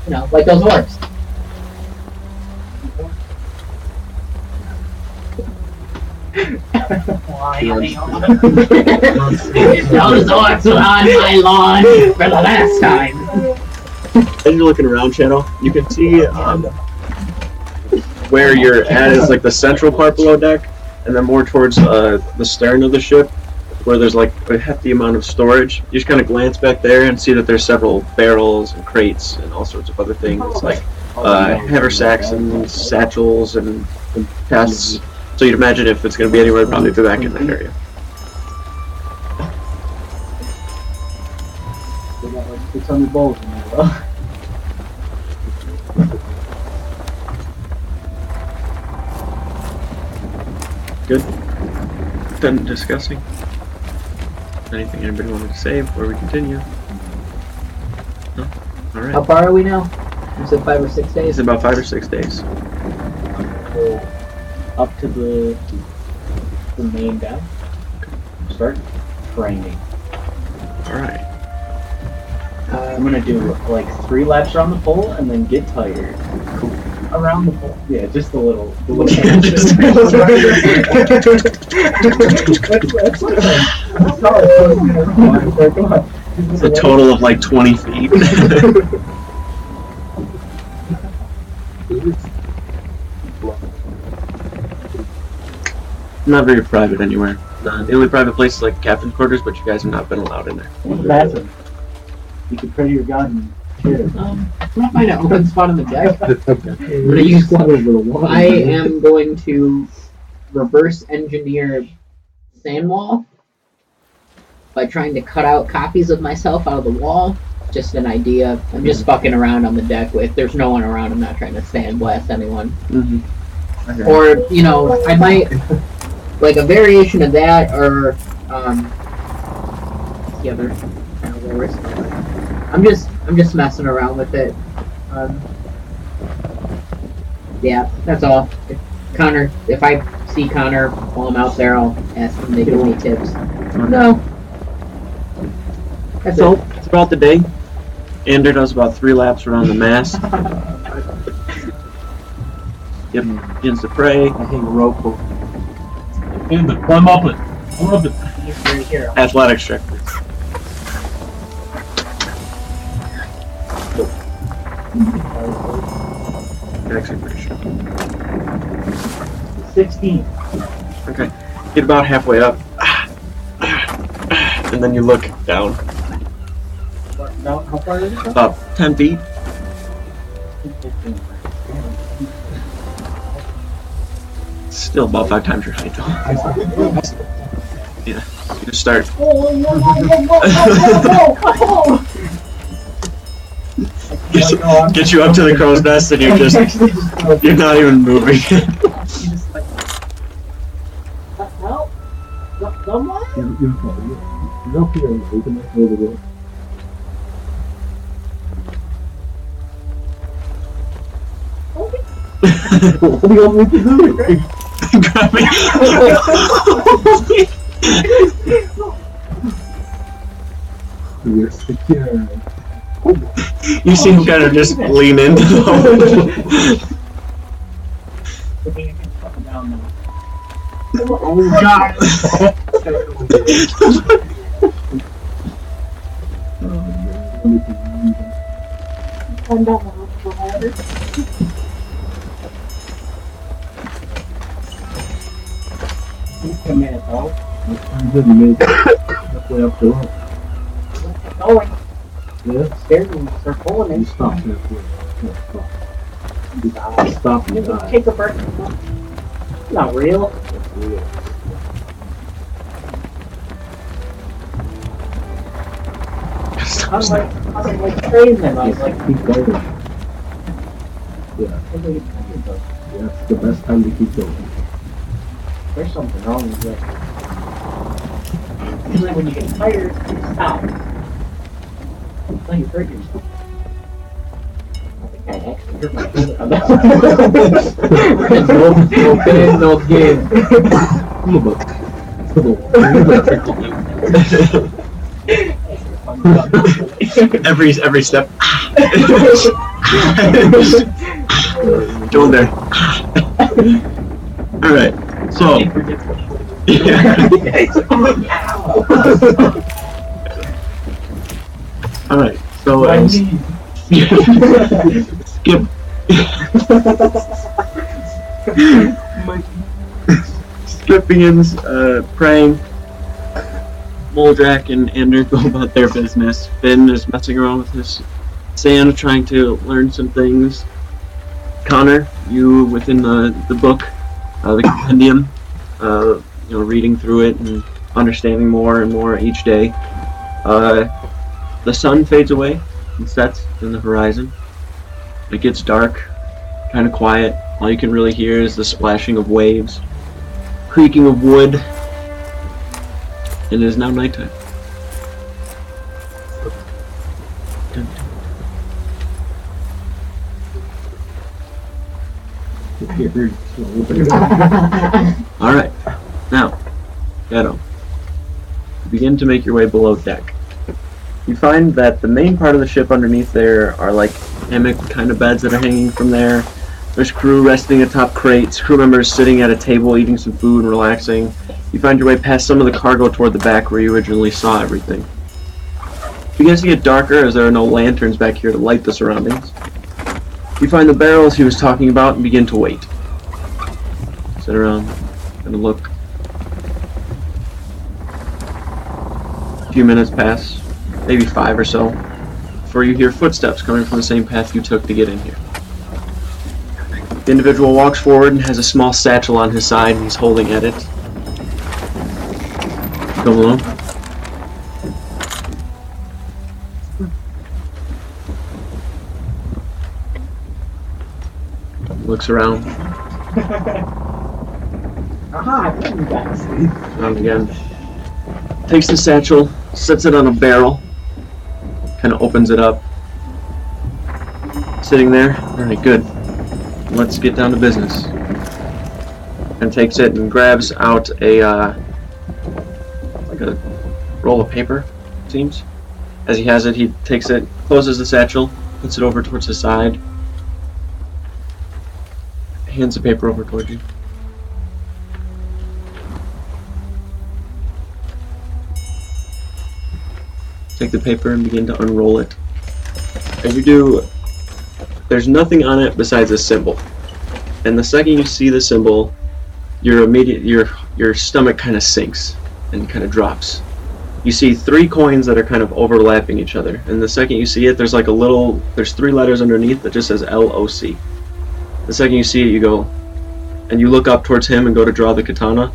You know, like those orcs. Those orcs were on my lawn for the last time. As you're looking around, Shadow, you can see where you're at is like the central part below deck, and then more towards the stern of the ship, where there's like a hefty amount of storage. You just kind of glance back there and see that there's several barrels and crates and all sorts of other things, like haversacks and satchels and chests. So you'd imagine if it's going to be anywhere, probably be back in that area. They got like 600 bowls in there, though. Good. Done discussing. Anything anybody wanted to say before we continue? No? How Alright. far are we now? You said 5 or 6 days? It's about 5 or 6 days. Go up to the main deck. Start training. Alright. I'm gonna do like 3 laps around the pole and then get tired. Cool. Around the pole. Yeah, just a little. It's a total of like 20 feet. Not very private anywhere. The only private place is like captain's quarters, but you guys have not been allowed in there. Bathroom. You can pray to your God and share. I'm gonna find an open spot on the deck. I'm gonna use I am going to reverse engineer Sandwall by trying to cut out copies of myself out of the wall. Just an idea. I'm just fucking around on the deck. If there's no one around, I'm not trying to sandblast anyone. Mm-hmm. Okay. Or, you know, I might, like a variation of that, or, the other kind of lower stuff. I'm just messing around with it. Yeah, that's all. If I see Connor while I'm out there, I'll ask him to give me tips. No. That's So, it. throughout the day, Ander does about 3 laps around the mast. Yep, begins to pray. I hang a rope over. Climb up it. Climb up it. Right here. Athletics check, please. You're actually pretty sure. 16. Okay. Get about halfway up. And then you look down. Now, how far is it? About 10 feet. Still about 5 times your height, though. Yeah. You just start. Get you up to the crow's nest, and you're not even moving. Help! Someone? You're up here. Open that door. What do you want me to do? Grab me. You're secure. You see him kind of just lean into the Okay, I can fucking down now. Oh god! Find out my little water. A minute though. I'm good, you made it halfway up the road. Going. Yeah? Stairs and start pulling You it. stopped halfway. No, stop. Stop and die. Take a break. Not real. That's real. I was like train them. I was like, Keep going. Yeah, I was like, yeah, it's the best time to keep going. there's something wrong with it. Usually when you get tired, you stop. Until you hurt yourself. I think I actually hurt my shoulder on that one. No pain, no gain. I'm about every step. Going there. All right. So. All right. So skip. Skip begins praying. Moldrak and Ander go about their business. Finn is messing around with his sand, trying to learn some things. Connor, you within the book, the compendium, reading through it and understanding more and more each day. The sun fades away and sets in the horizon. It gets dark, kind of quiet. All you can really hear is the splashing of waves, creaking of wood. It is now nighttime. Alright, now, Ghetto. You begin to make your way below deck. You find that the main part of the ship underneath there are like hammock kind of beds that are hanging from there. There's crew resting atop crates, crew members sitting at a table eating some food and relaxing. You find your way past some of the cargo toward the back where you originally saw everything. It begins to get darker as there are no lanterns back here to light the surroundings. You find the barrels he was talking about and begin to wait. Sit around and look. A few minutes pass, maybe 5 or so, before you hear footsteps coming from the same path you took to get in here. The individual walks forward and has a small satchel on his side and he's holding at it. Come along. Looks around. Aha, you guys. Around again. Takes the satchel, sets it on a barrel, kind of opens it up. Sitting there. Alright, good. Let's get down to business. And takes it and grabs out a roll of paper, it seems. As he has it, he takes it, closes the satchel, puts it over towards his side, hands the paper over towards you. Take the paper and begin to unroll it. As you do, there's nothing on it besides a symbol. And the second you see the symbol, your stomach kind of sinks and kind of drops. You see 3 coins that are kind of overlapping each other. And the second you see it, there's 3 letters underneath that just says LOC. The second you see it, you go, and you look up towards him and go to draw the katana.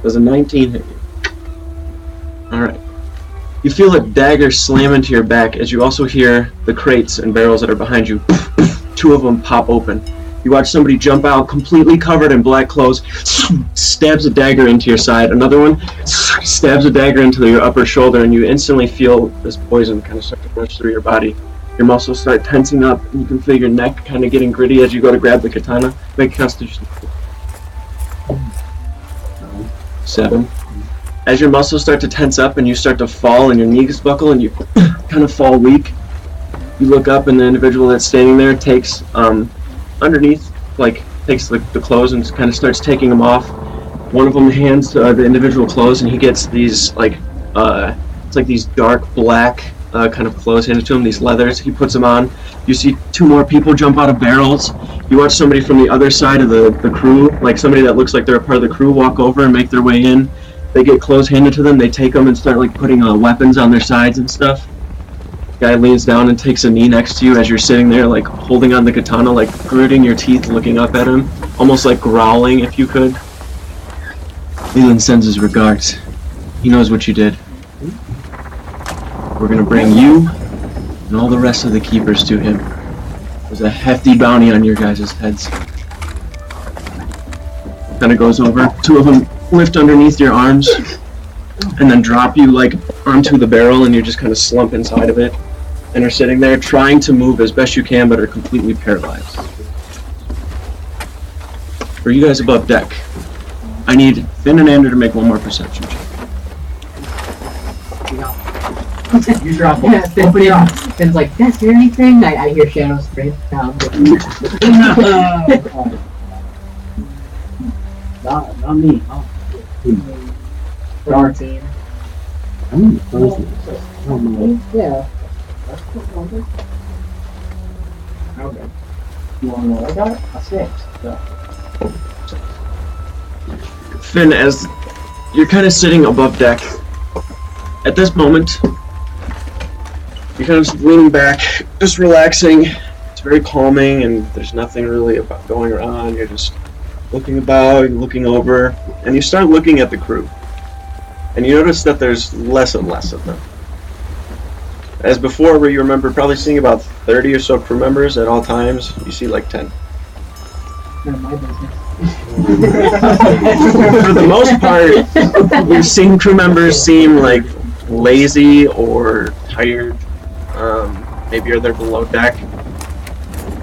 Does a 19 hit you? Alright. You feel a dagger slam into your back as you also hear the crates and barrels that are behind you. 2 of them pop open. You watch somebody jump out completely covered in black clothes, stabs a dagger into your side. Another one stabs a dagger into your upper shoulder, and you instantly feel this poison kind of start to rush through your body. Your muscles start tensing up, and you can feel your neck kind of getting gritty as you go to grab the katana. Make a constitution. 7. as your muscles start to tense up and you start to fall and your knees buckle and you kind of fall weak, you look up and the individual that's standing there takes underneath, like takes the clothes and kind of starts taking them off. One of them hands the individual clothes and he gets these like it's like these dark black kind of clothes handed to him, these leathers. He puts them on. You see two more people jump out of barrels. You watch somebody from the other side of the crew, like somebody that looks like they're a part of the crew, walk over and make their way in. They get clothes handed to them. They take them and start like putting weapons on their sides and stuff. Guy leans down and takes a knee next to you as you're sitting there, like holding on the katana, like gritting your teeth, looking up at him, almost like growling if you could. Leland sends his regards. He knows what you did. We're gonna bring you and all the rest of the keepers to him. There's a hefty bounty on your guys' heads. Kind of goes over. Two of them lift underneath your arms and then drop you like onto the barrel, and you just kind of slump inside of it and are sitting there trying to move as best you can, but are completely paralyzed. For you guys above deck, I need Finn and Andrew to make one more perception check. You drop Yeah, it. Finn's like, did I hear anything? I hear shadows straight down. Not me. Oh. 14. I'm in the first one. Oh my. Yeah. Okay. You want to know what I got? A 6. So. Finn, as you're kind of sitting above deck, at this moment, you're kind of just leaning back, just relaxing. It's very calming, and there's nothing really about going on. You're just looking about, and looking over, and you start looking at the crew. And you notice that there's less and less of them. As before, where you remember probably seeing about 30 or so crew members at all times, you see like 10. None of my business. For the most part, you've seen crew members seem like lazy or tired. Maybe they're below deck.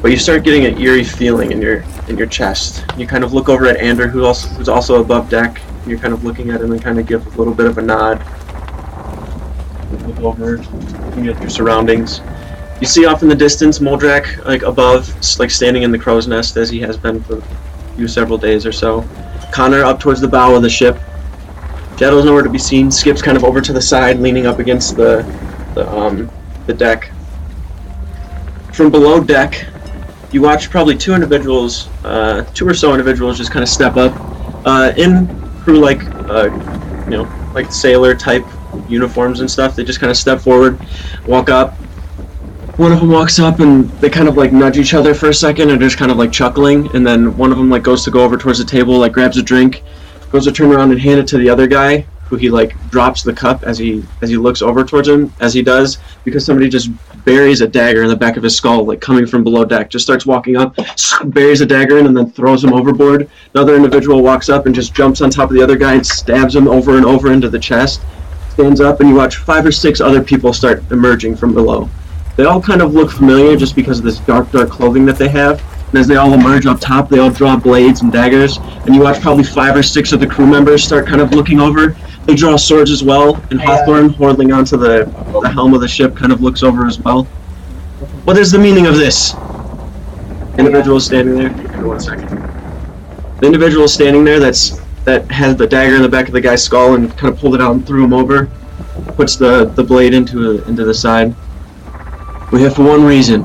But you start getting an eerie feeling in your chest. You kind of look over at Andrew, who's also above deck. You're kind of looking at him and kind of give a little bit of a nod. You look over, looking at your surroundings. You see off in the distance Moldrak, like above, like standing in the crow's nest as he has been for several days or so. Connor up towards the bow of the ship. Shadow's nowhere to be seen. Skip's kind of over to the side, leaning up against the deck. From below deck, you watch probably two or so individuals just kind of step up in crew like like sailor type uniforms and stuff. They just kind of step forward, walk up. One of them walks up and they kind of like nudge each other for a second and just kind of like chuckling, and then one of them like goes to go over towards the table, like grabs a drink, goes to turn around and hand it to the other guy, who he like drops the cup as he looks over towards him. As he does, because somebody just buries a dagger in the back of his skull, like coming from below deck, just starts walking up, buries a dagger in and then throws him overboard. Another individual walks up and just jumps on top of the other guy and stabs him over and over into the chest. Stands up, and you watch 5 or 6 other people start emerging from below. They all kind of look familiar just because of this dark clothing that they have. And as they all emerge up top, they all draw blades and daggers. And you watch probably 5 or 6 of the crew members start kind of looking over. They draw swords as well. And Hawthorne, holding onto the helm of the ship, kind of looks over as well. What is the meaning of this? Individual standing there. Give me 1 second. The individual standing there that has the dagger in the back of the guy's skull and kind of pulled it out and threw him over. Puts the blade into the side. We're here for one reason.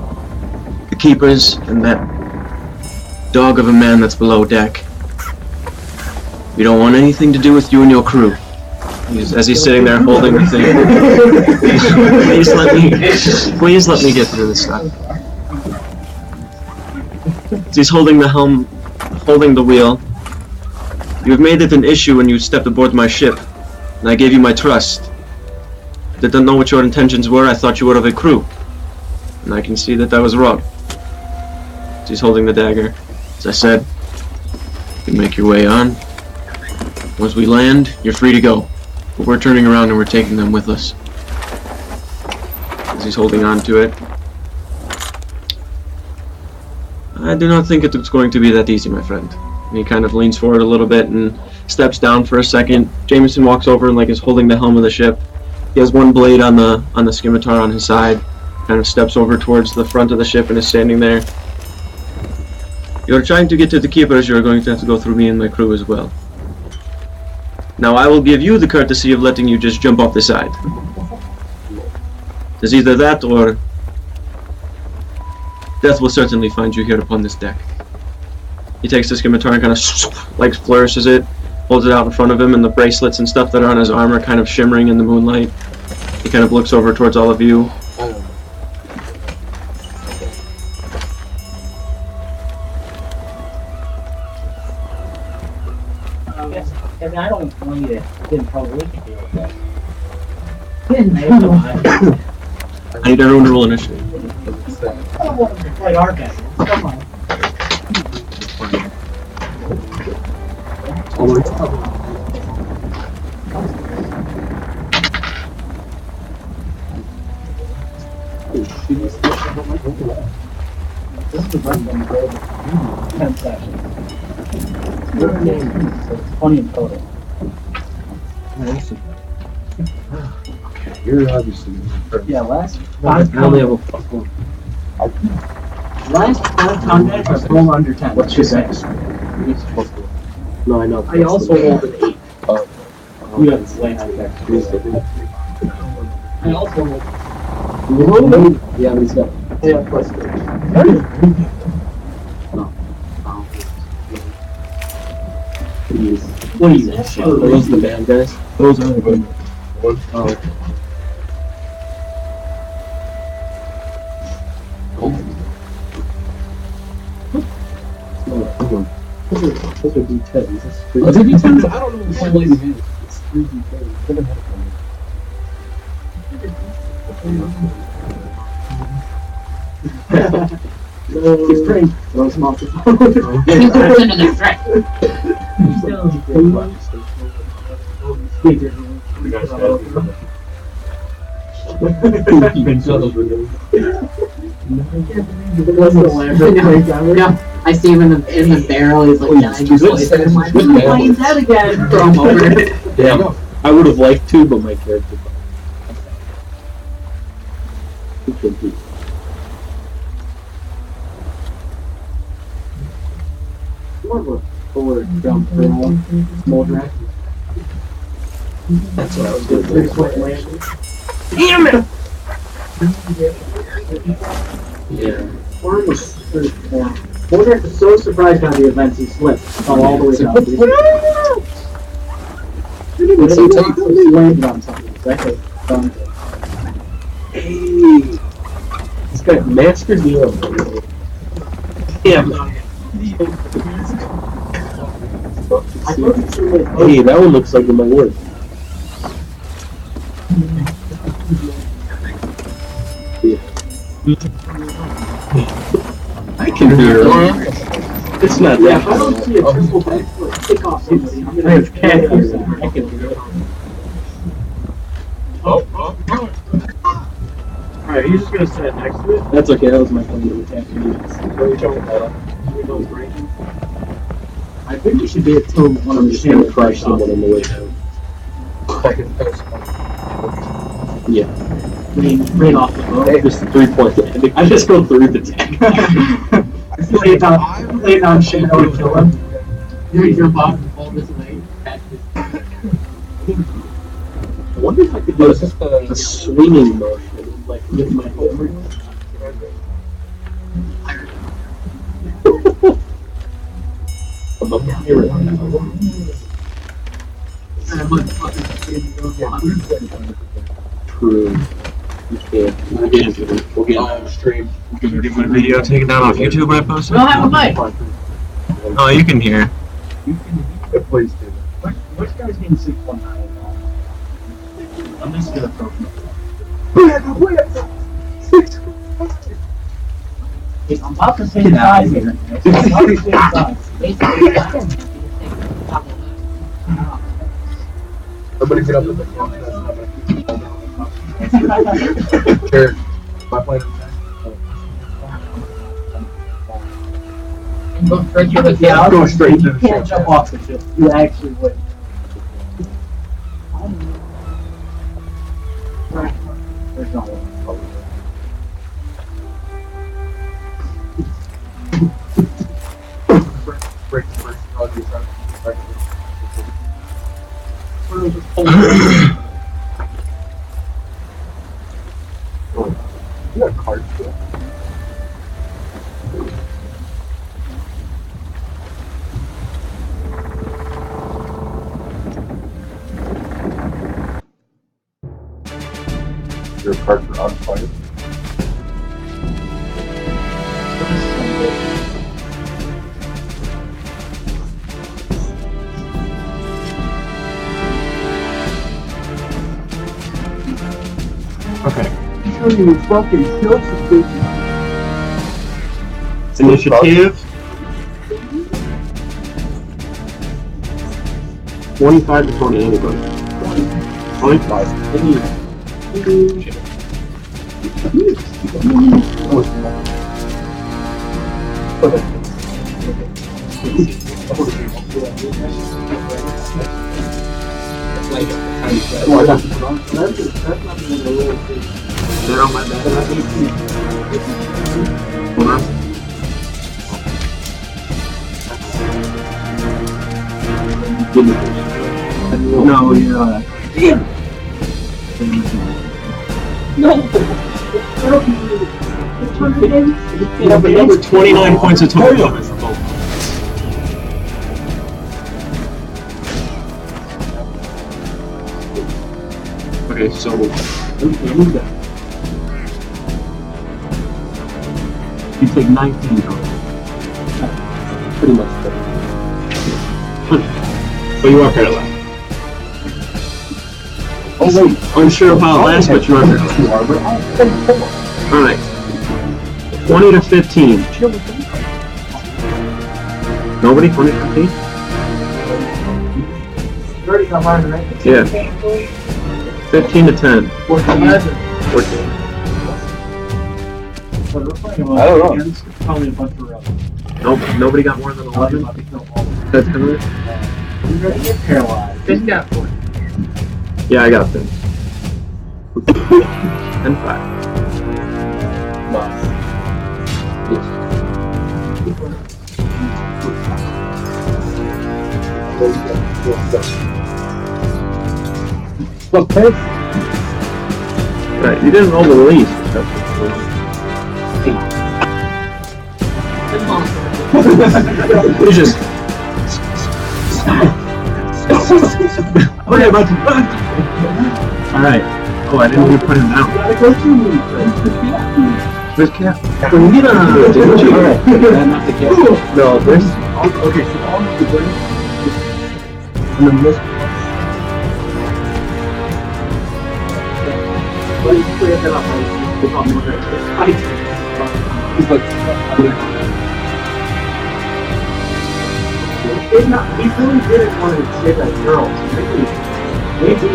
The keepers and that dog of a man that's below deck. We don't want anything to do with you and your crew. As he's sitting there holding the thing. Please let me get through this stuff. As he's holding the helm, holding the wheel. You have made it an issue when you stepped aboard my ship, and I gave you my trust. I didn't know what your intentions were. I thought you were of a crew. And I can see that was wrong. He's holding the dagger. As I said, you can make your way on. Once we land, you're free to go. But we're turning around and we're taking them with us. As he's holding on to it. I do not think it's going to be that easy, my friend. And he kind of leans forward a little bit and steps down for a second. Jameson walks over and like is holding the helm of the ship. He has one blade on the scimitar on his side. Kind of steps over towards the front of the ship and is standing there. You're trying to get to the keepers, you're going to have to go through me and my crew as well. Now I will give you the courtesy of letting you just jump off the side. It's either that or death will certainly find you here upon this deck. He takes the scimitar and kind of like flourishes it, holds it out in front of him, and the bracelets and stuff that are on his arm are kind of shimmering in the moonlight. He kind of looks over towards all of you. Kevin, I don't want you to get in trouble. We can deal with that. I need everyone to roll initiative. I don't want to play our game. Come on. This is the best one to go 10 sessions. You're in game, so it's 20 in total. Okay, you're obviously Yeah, last I five only have combats. a fucking. Last five combats are roll under 10. What's your sex? No, I know. I also rolled an 8. You have the last deck. I also rolled. Yeah, but he's got. Yeah, plus 3. What are you? Are those the bad guys? Those are the good. Oh. Those are D10s. Those are D10s? I don't know It's what it is. It's 3 D10s. He's pretty. Those them off the He's into the threat. Yeah, I see him in the barrel. He's like, yeah, I just like, I'm like, I'm playing that again. Throw him over. Damn. I would have liked to, but my character. He could be. More of a forward jump for small draft. That's what I was doing. Damn it! Yeah. Warren was Mordrak was so surprised by the events he slipped. Fell all the way down. He landed on something. Exactly. Hey! He's got Master Deal. Yeah. Hey, that one looks like it might work. I can hear it. It's not that. I don't see a triple backflip kick off somebody. I'm gonna have cat use that. I can do it. Alright, he's just gonna sit next to it. That's okay, that was my plan to attack you. I think we should be at till one of I'm the just gonna shades crush someone on the way down. Yeah. Rain off the boat. Just 3-point landing. I just go through the tank. lay down Shadow and kill him. You jump off and fall this way. I wonder if I could do a swinging motion, like with my over. I'm up here. True. You can't. We'll get live stream. Get my video taken down off YouTube when I post it? We don't have a mic. Oh, you can hear. Please do. Which guy's getting 619 now? I'm just gonna throw him. I'm about to say size here. I'm about to say size. Everybody get up in the front. Sure. My plan is Go straight to the Yeah, ship. I'll go straight to the ship. You can't jump off the ship. You actually would. There's no one. Break the first drug you try You got a card still. Your cards are on fire. Okay. Sure you fucking kill suspicion. Initiative. 25 to 20, anybody. 25. They're on my back. Hold on. No, yeah. Damn! No! Yeah, but that was 29 points of total damage for both. Okay, so you take 19 total. Pretty much. But you are paralyzed. Oh wait, Unsure of how it lasts, but you are paralyzed. Alright. 20 to 15. Nobody? 20 to 15? You already got mine, right? Yeah. 15 to 10. 14. 14. So we're playing I don't know. against probably a bunch of Nope, nobody got more than 11? That's good. You're gonna get paralyzed. Finn got 4. Yeah, I got this. And 5. Okay. Right, you didn't roll the release. You just. Okay, about to. Alright. Oh, I didn't even put him down. Gotta go to me. There's Cap. Alright. Not the cat. No, there's. Okay, so all of the brain. And then this. But you clear that up, right? It's not more than it's He's like. It's not, he really didn't want to say that girl. Maybe.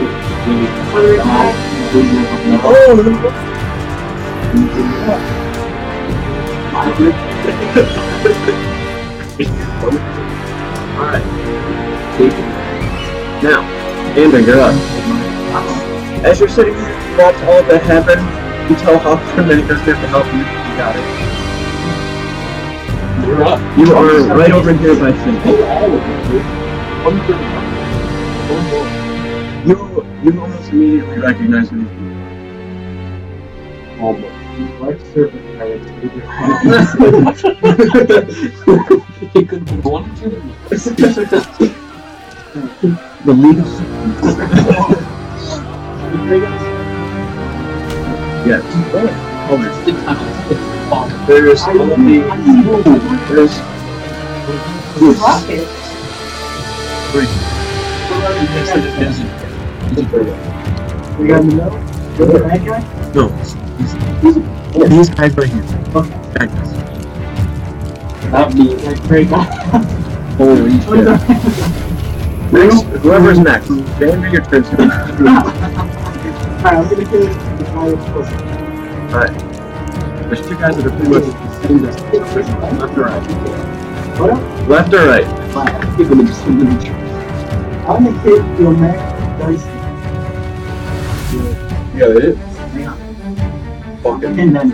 Alright. Now, Andrew, you're up. As you're sitting here, you watch all that happen. You tell Hawthorne that he doesn't have to help you. You got it. You're up. You are right over here by Finn. You almost immediately recognize who these people Almost. Like serpent pirates. He could have been one or two. The League of Yes. Oh, there's only there's three. We got in the middle? The bad guy? No. These guys right here. Okay. Bad guys. That me. Like, great guy. Holy shit. Next, whoever's next. Xander, your turn. Alright, I'm gonna kill the highest person. Alright. There's two guys that are pretty much the same distance. Left or right. What up? Left or right? People are just in the tree. I'm the kid feel mad. Dice. Yeah, it is. Yeah. Fucking. And then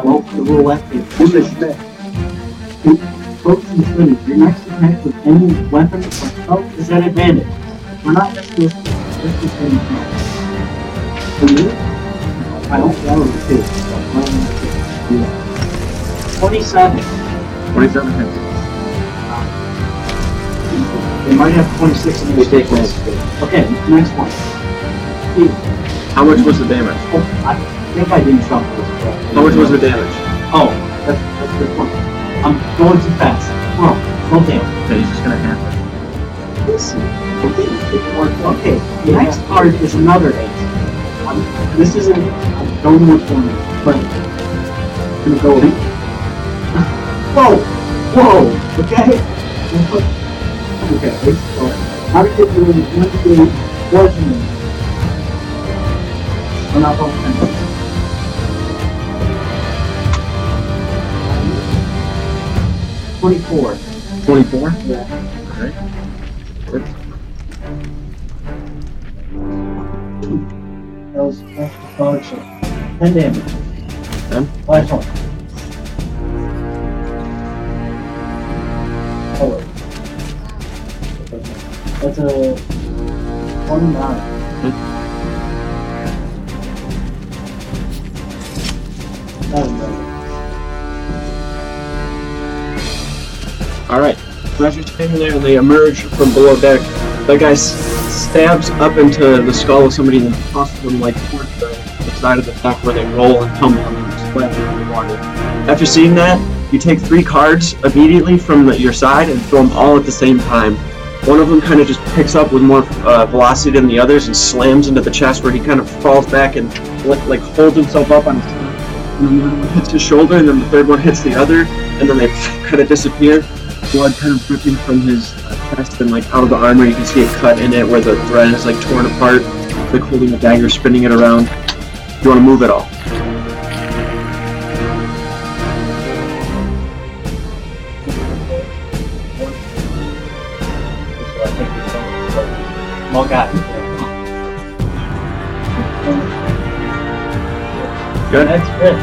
well, the rule left is Who's this shit? folks in the city. Your next attack with any weapon or spell is at advantage. We're not just this any attack. For you? I don't know the two. 27. 27 hits. They might have 26 in We their take staples. one. Okay, next one. Steve. How much was the damage? Oh, I think I didn't shuffle this. How much was the damage? Oh, that's a good point. I'm going too fast. Slow down. Okay, he's just gonna have it. Okay, the next card is another ace. This isn't, I don't know which one, but I'm gonna go with Whoa! Okay? Okay, how to get through 1 fortune? I'm not going to 24. 24? Yeah. Alright. That was the card, so 10 damage. 10? Last one. Oh, wait. That's a 29. That was better. Alright. So as you're standing there and they emerge from below deck, that guy stabs up into the skull of somebody and then tosses them like towards the side of the deck where they roll and tumble and then splash into the water. After seeing that, you take 3 cards immediately from your side and throw them all at the same time. One of them kind of just picks up with more velocity than the others and slams into the chest where he kind of falls back and like holds himself up on his tongue. And then the other one hits his shoulder and then the third one hits the other and then they kind of disappear. Blood kind of dripping from his chest and like out of the armor. You can see a cut in it where the thread is like torn apart, like holding a dagger, spinning it around. Do you want to move at all? Oh god. Good. That's good.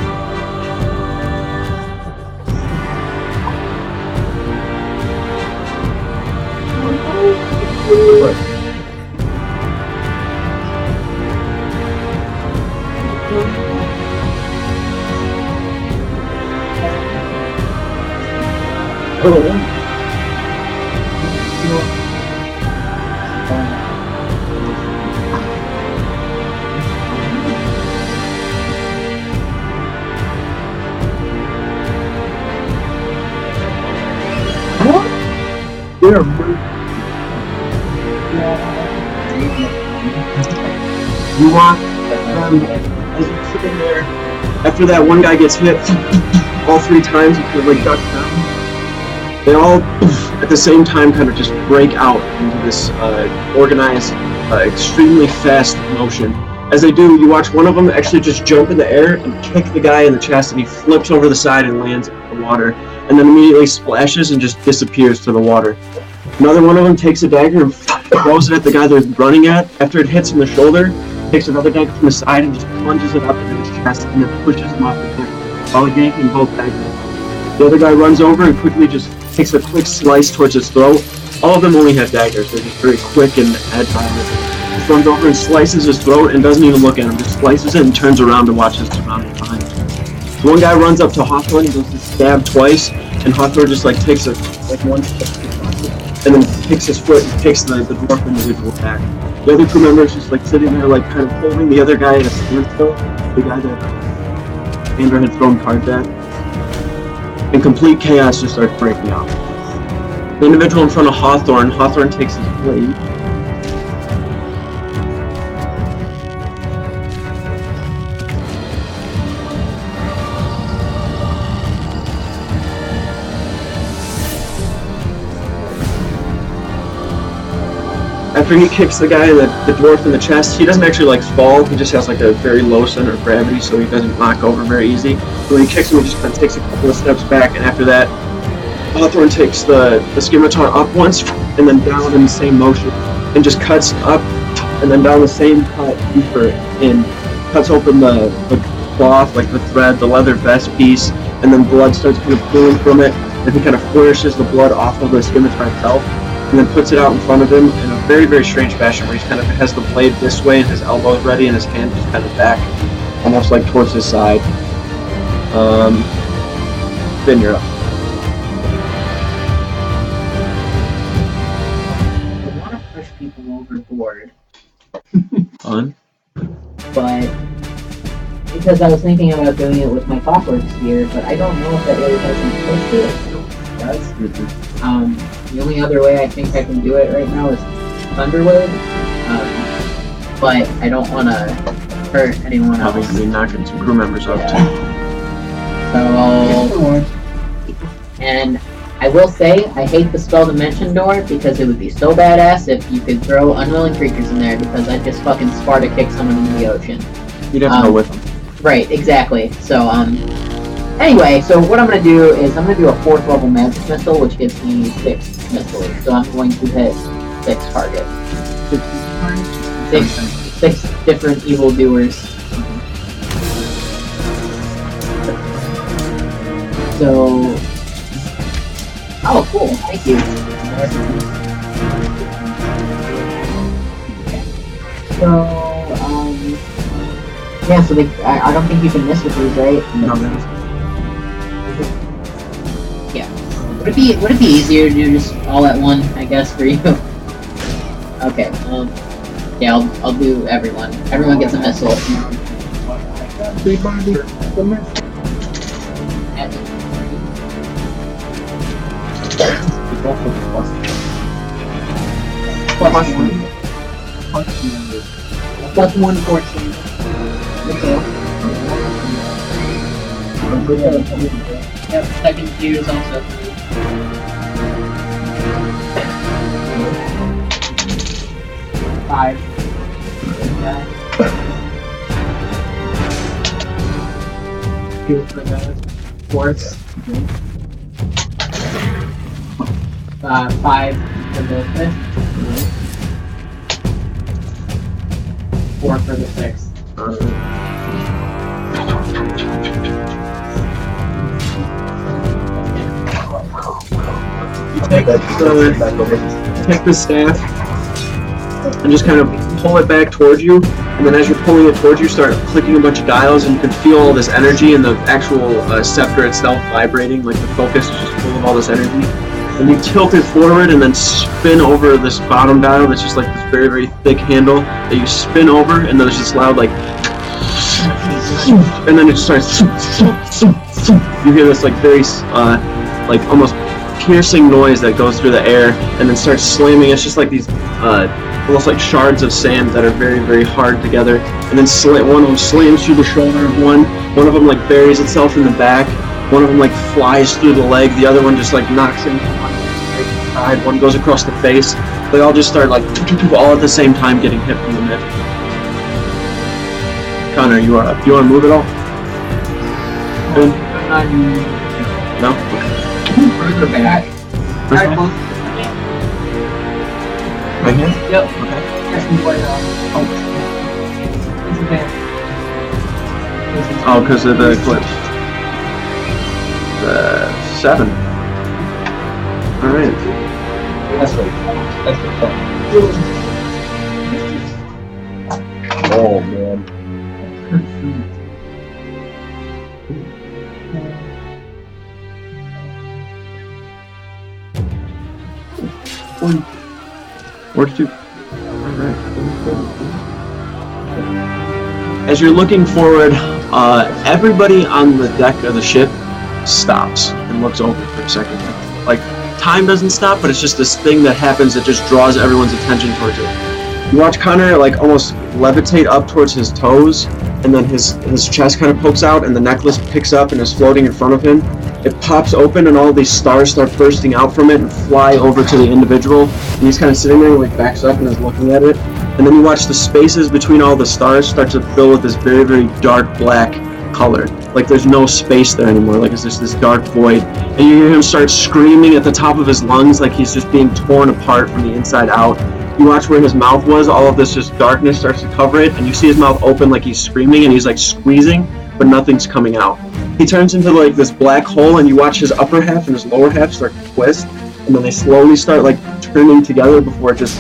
They're You walk as you're sitting there. After that one guy gets hit all 3 times, you kind of like duck down. They all, at the same time, kind of just break out into this organized, extremely fast motion. As they do, you watch one of them actually just jump in the air and kick the guy in the chest, and he flips over the side and lands in the water, and then immediately splashes and just disappears to the water. Another one of them takes a dagger and throws it at the guy they're running at. After it hits him in the shoulder, takes another dagger from the side and just plunges it up into his chest and then pushes him off the cliff while yanking both daggers. The other guy runs over and quickly just takes a quick slice towards his throat. All of them only have daggers, they're just very quick and agile. Just runs over and slices his throat and doesn't even look at him, just slices it and turns around to watch his surroundings behind him. So one guy runs up to Hawthorne and goes to stab twice, and Hawthorne just like takes one step and then kicks his foot and kicks the dwarf individual back. The other crew member is just like sitting there like kind of holding the other guy at a standstill, the guy that Andrew had thrown cards at. And complete chaos just starts breaking out. The individual in front of Hawthorne takes his blade. After he kicks the guy, the dwarf in the chest, he doesn't actually like fall, he just has like a very low center of gravity, so he doesn't knock over very easy. So when he kicks him, he just kind of takes a couple of steps back, and after that, Hawthorne takes the scimitar up once and then down in the same motion and just cuts up and then down the same cut deeper in. Cuts open the cloth, like the thread, the leather vest piece, and then blood starts kind of pooling from it. And he kind of flourishes the blood off of the scimitar itself and then puts it out in front of him in a very, very strange fashion where he kind of has the blade this way and his elbows ready and his hand just kind of back, almost like towards his side. Then you're up. I want to push people overboard, Fun. but because I was thinking about doing it with my clockwork sphere, but I don't know if that really has any push to it. The only other way I think I can do it right now is Thunderwave, but I don't want to hurt anyone else. Obviously knocking some crew members out too. So, and I will say, I hate the spell Dimension Door because it would be so badass if you could throw unwilling creatures in there because I'd just fucking Sparta kick someone into the ocean. You'd have to go with them. Right, exactly. So, anyway, so what I'm going to do is I'm going to do a 4th level magic missile, which gives me 6 missiles. So I'm going to hit 6 targets. 6 different evildoers. So, oh, cool, thank you. So, yeah, so I don't think you can miss with these, right? No. Yeah. Would it be easier to do just all at one, I guess, for you? Okay, yeah, I'll do everyone. Everyone gets a missile. Plus 1 14. Okay. Yep, second tier is also 3. Five. Okay. 2 for the 4th. 5 for the 5th. 4 for the 6th. Take the staff and just kind of pull it back towards you, and then as you're pulling it towards you, start clicking a bunch of dials, and you can feel all this energy and the actual scepter itself vibrating, like the focus is just full of all this energy. And you tilt it forward and then spin over this bottom dial that's just like this very, very thick handle that you spin over, and then there's this loud like, and then it starts, you hear this like very, like almost piercing noise that goes through the air and then starts slamming. It's just like these almost like shards of sand that are very, very hard together, and then one of them slams through the shoulder of one of them like buries itself in the back, one of them like flies through the leg, the other one just like knocks into one side, one goes across the face. They all just start like all at the same time getting hit from the mid. Connor, you are up. You want to move at all? No? Further back. Right here? Yep. Okay. That's what, it's a Oh, because of the eclipse. 7. Alright. That's right. That's the fun. Oh, man. Fortitude. Alright. As you're looking forward, everybody on the deck of the ship stops and looks over for a second. Like, time doesn't stop, but it's just this thing that happens that just draws everyone's attention towards it. You watch Connor like almost levitate up towards his toes, and then his chest kind of pokes out, and the necklace picks up and is floating in front of him. It pops open, and all these stars start bursting out from it and fly over to the individual. And he's kind of sitting there, like backs up and is looking at it. And then you watch the spaces between all the stars start to fill with this very, very dark black color. like there's no space there anymore. Like it's just this dark void, and you hear him start screaming at the top of his lungs, like he's just being torn apart from the inside out. You watch where his mouth was, all of this just darkness starts to cover it, and you see his mouth open like he's screaming, and he's like squeezing, but nothing's coming out. He turns into like this black hole, and you watch his upper half and his lower half start to twist, and then they slowly start like turning together before it just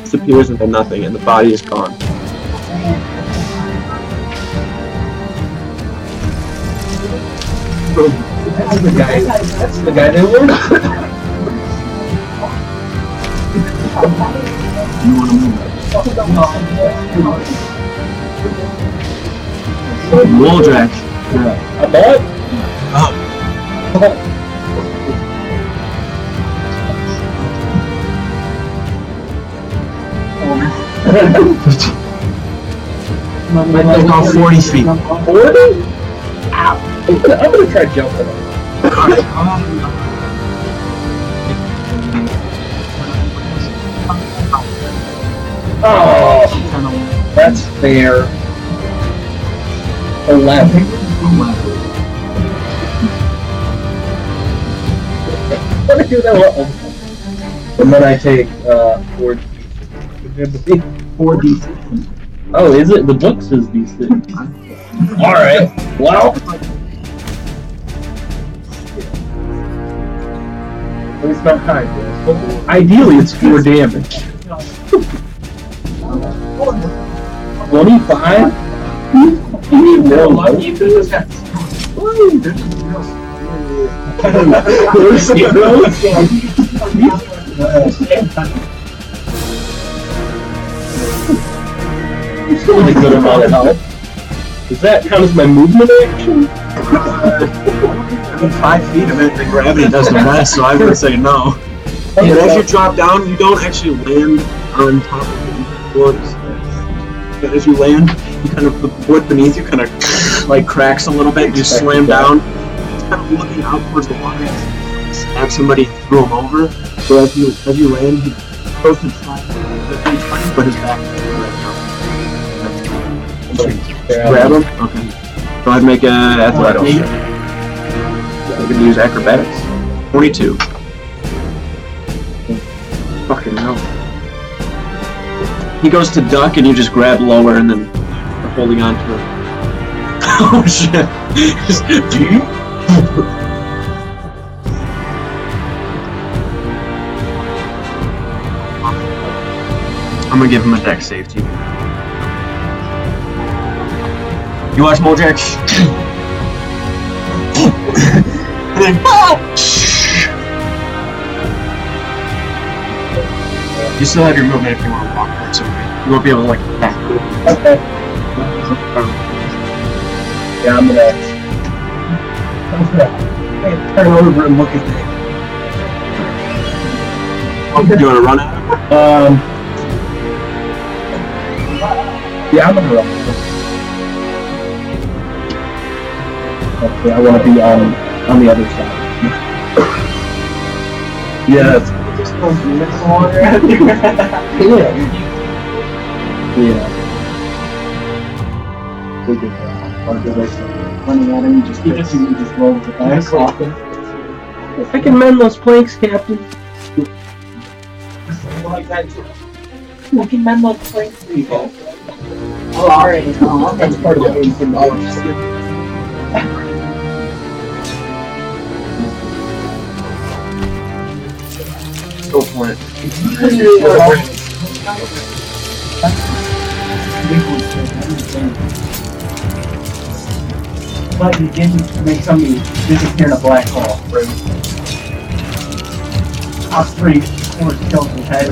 disappears into nothing, and the body is gone. That's the guy that worked. You want to move that? Waldrak. Yeah. I bet. Might take off 40 feet. 40? Ow. I'm gonna try jumping. Oh, that's fair. 11. Let me do that one. And then I take 4d6. Oh, is it? The book says d6. Alright. Well. It's not high, guys. Ideally, it's 4 damage. 25? No, lucky if this happens. Still a good amount of health. Does that count as my movement action? 5 feet of it, the gravity does the rest, so I would say no. And as you drop down, you don't actually land on top of the boards. But as you land, you kind of, the wood beneath you kind of like cracks a little bit, you slam down. It's kind of looking out towards the water as somebody threw him over. So as you land, he goes to try, but his back is right now. Grab him? Okay. Go ahead and make an athletics check. You can use acrobatics. 22. Fucking hell. He goes to duck and you just grab lower and then you're holding on to it. Oh shit. I'm gonna give him a dex save too. You watch Mojack. And then you still have your movement if you want to walk towards somebody. You won't be able to like attack. Okay. Yeah, I'm gonna turn over and look at Do you want to run at him? yeah, I'm gonna run. Okay, I want to be on the other side. Yeah. Yeah. Running at him, just roll the dice. I can mend those planks, Captain. Like that too. I can mend those planks for you. Oh, alright. That's part of the game for me. Go for it. But you didn't make somebody disappear in a black hole, right? I'll straight force kill his head.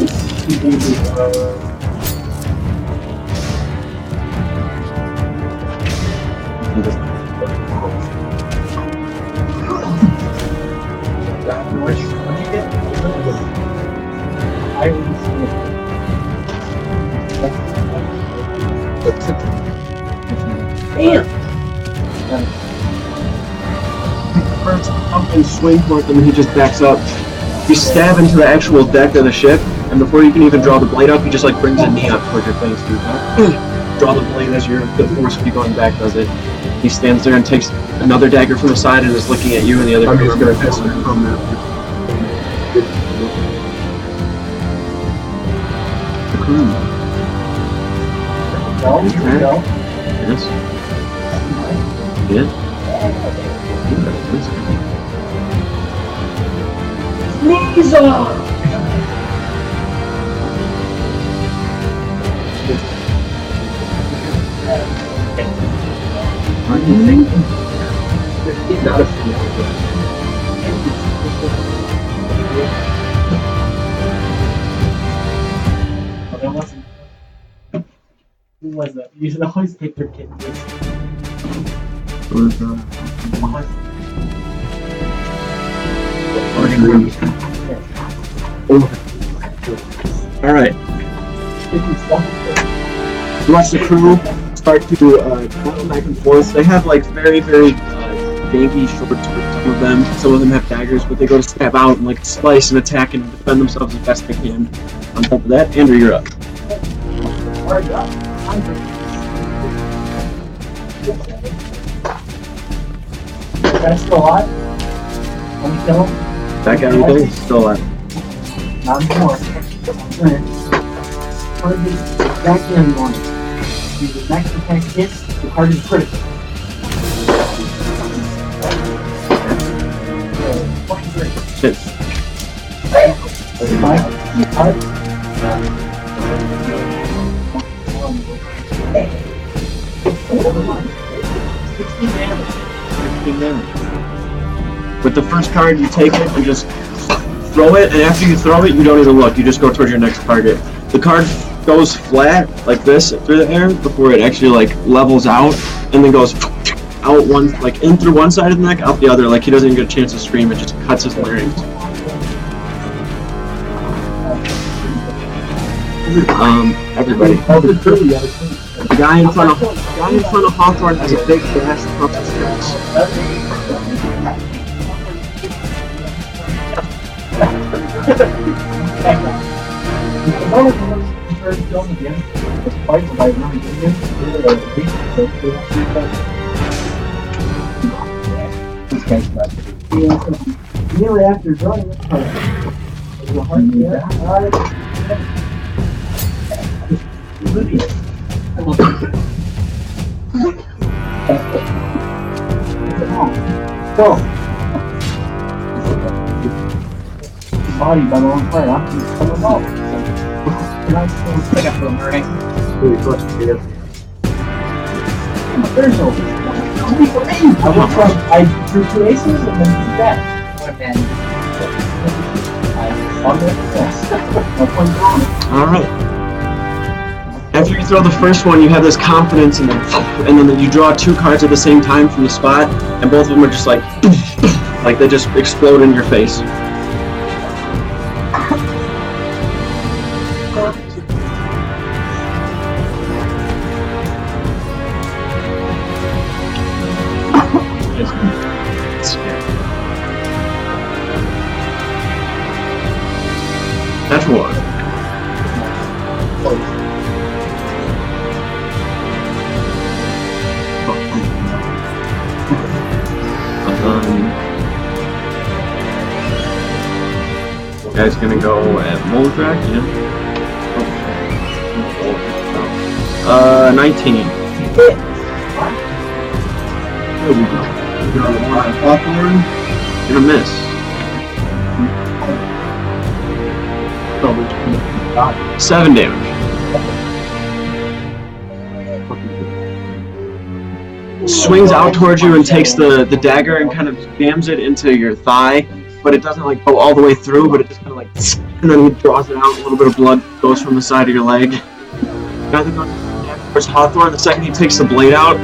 What'd you get? Damn! First up and swing for him, and he just backs up. You stab into the actual deck of the ship, and before you can even draw the blade up, he just like brings a knee up towards your face. Draw the blade as the force of you going back does it. He stands there and takes another dagger from the side and is looking at you and the other I'm crew just member. gonna piss her from that. Here we go. Yes. Yeah. Knees up! Not a female. Oh, that wasn't. Who was that? You should always take your kid with All right. You watch the crew start to go back and forth. They have like very, very dainty short swords. Some of them have daggers, but they go to stab out and like slice and attack and defend themselves as best they can. On top of that, Andrew, you're up. That's still alive? Let me kill him? That guy right there is still alive. Not anymore. Target back in one. Use the next attack hits, the card is critical. 23. Hits. With the first card, you take it and just throw it, and after you throw it, you don't even look. You just go towards your next target. The card goes flat like this through the air before it actually like levels out, and then goes out one, like in through one side of the neck, out the other. Like he doesn't even get a chance to scream. It just cuts his larynx. Everybody. The guy in front of Hawthorne has a big gash across his face. Immediately after drawing this card, there's a hard Go. Body by the wrong player. I'm just coming up. Can I still stick up for him, right? There's no. I went from I drew 2 aces and then beat that. And then I won it. Yes. All right. After you throw the first one, you have this confidence, and then you draw 2 cards at the same time from the spot, and both of them are just like they just explode in your face. That's one. Guy's gonna go at Moldrak, yeah. 19. Gonna miss. Oh, 7 damage. Swings out towards you and takes the dagger and kind of jams it into your thigh, but it doesn't like go all the way through, but it just kind of like, and then he draws it out, a little bit of blood goes from the side of your leg. Now then goes towards Hawthorne. The second he takes the blade out,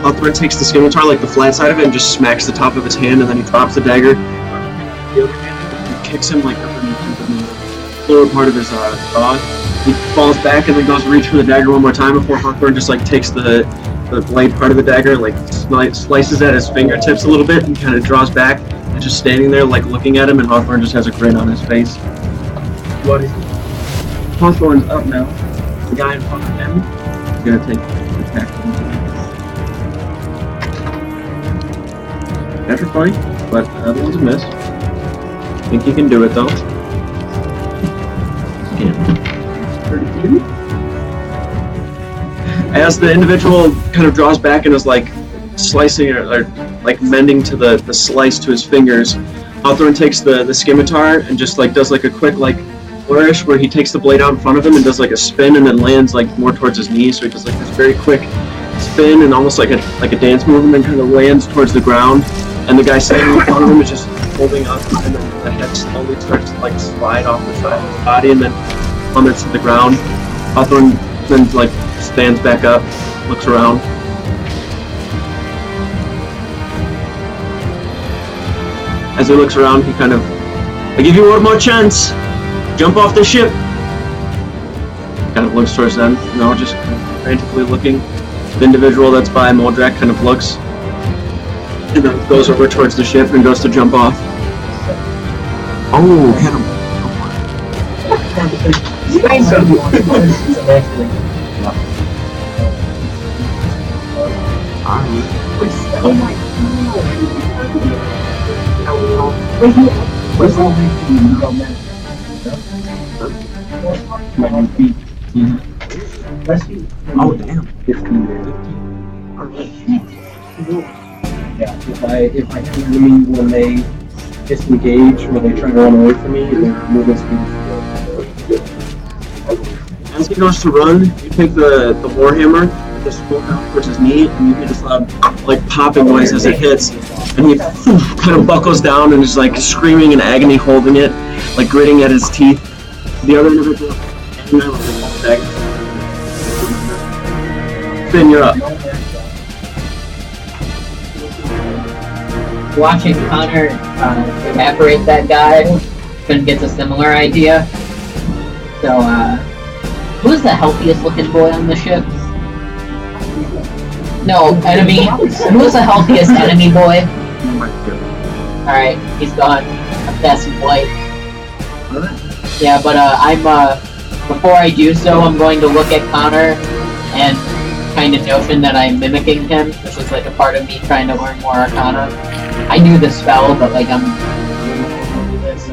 Hawthorne takes the scimitar, like the flat side of it, and just smacks the top of his hand, and then he drops the dagger. The other hand, and kicks him like up in the lower part of his jaw. He falls back and then goes to reach for the dagger one more time before Hawthorne just like takes the blade part of the dagger, like slices at his fingertips a little bit, and kind of draws back, and just standing there like looking at him, and Hawthorne just has a grin on his face. What is it? Hawthorne's up now. The guy in front of him is gonna take the attack. Natural 20, but that one's a miss. I think you can do it though. Yeah. 32. As the individual kind of draws back and is like slicing or like mending to the slice to his fingers, Hawthorne takes the scimitar and just like does like a quick like flourish where he takes the blade out in front of him and does like a spin and then lands like more towards his knee. So he does like this very quick spin and almost like a dance move and then kind of lands towards the ground. And the guy standing in front of him is just holding up, and then the head slowly starts to like slide off the side of his body and then plummets to the ground. Hawthorne then like stands back up, looks around. As he looks around, he kind of, I give you one more chance. Jump off the ship. Kind of looks towards them, just kind of frantically looking. The individual that's by Moldrak kind of looks and then goes over towards the ship and goes to jump off. Oh, hit him. Oh, damn. 15 there. Yeah, if I hit an enemy when they disengage, when they try to run away from me, their movement speed. As he goes to run, you take the warhammer, just pull down towards his knee, and you hear this loud, like, popping noise as it hits. And he kind of buckles down and is like screaming in agony, holding it, like gritting at his teeth. The other individual, Finn, you're up. Watching Connor evaporate that guy, Finn gets a similar idea. So, who's the healthiest looking boy on the ship? No, enemy. Who's the healthiest enemy boy? Alright, he's gone. That's white. Yeah, but before I do so, I'm going to look at Connor and kind of notion that I'm mimicking him, which is like a part of me trying to learn more Arcana. I knew the spell, but like I'm do this.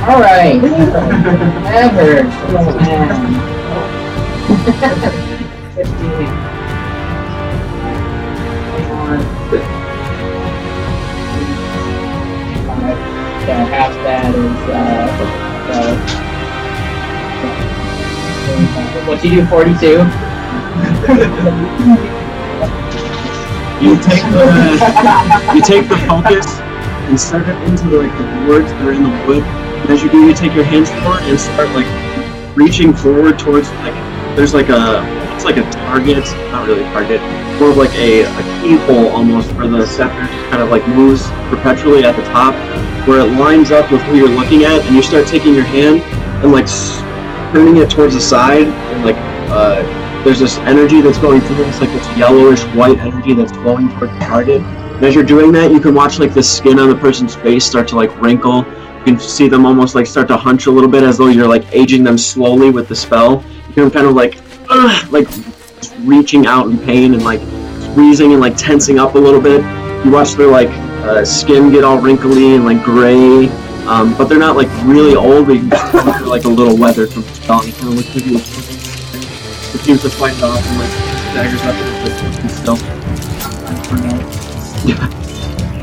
Alright. Ever. 15. Yeah, half that is, what'd you do, 42? You take the focus and start it into like the words that are in the wood. And as you do, you take your hands forward and start like reaching forward towards like there's like it's like a target, not really a target, more of like a keyhole almost where the scepter just kind of like moves perpetually at the top, where it lines up with who you're looking at, and you start taking your hand and like turning it towards the side, and like there's this energy that's going through it. It's like this yellowish white energy that's flowing towards the target. And as you're doing that, you can watch like the skin on the person's face start to like wrinkle. You can see them almost like start to hunch a little bit as though you're like aging them slowly with the spell. You can kind of like reaching out in pain and like squeezing and like tensing up a little bit. You watch their like skin get all wrinkly and like gray, but they're not like really old, but you can just tell they're like a little weathered from the spell. You kind of look at you, refuse to fight it off and like daggers up and still. Yeah.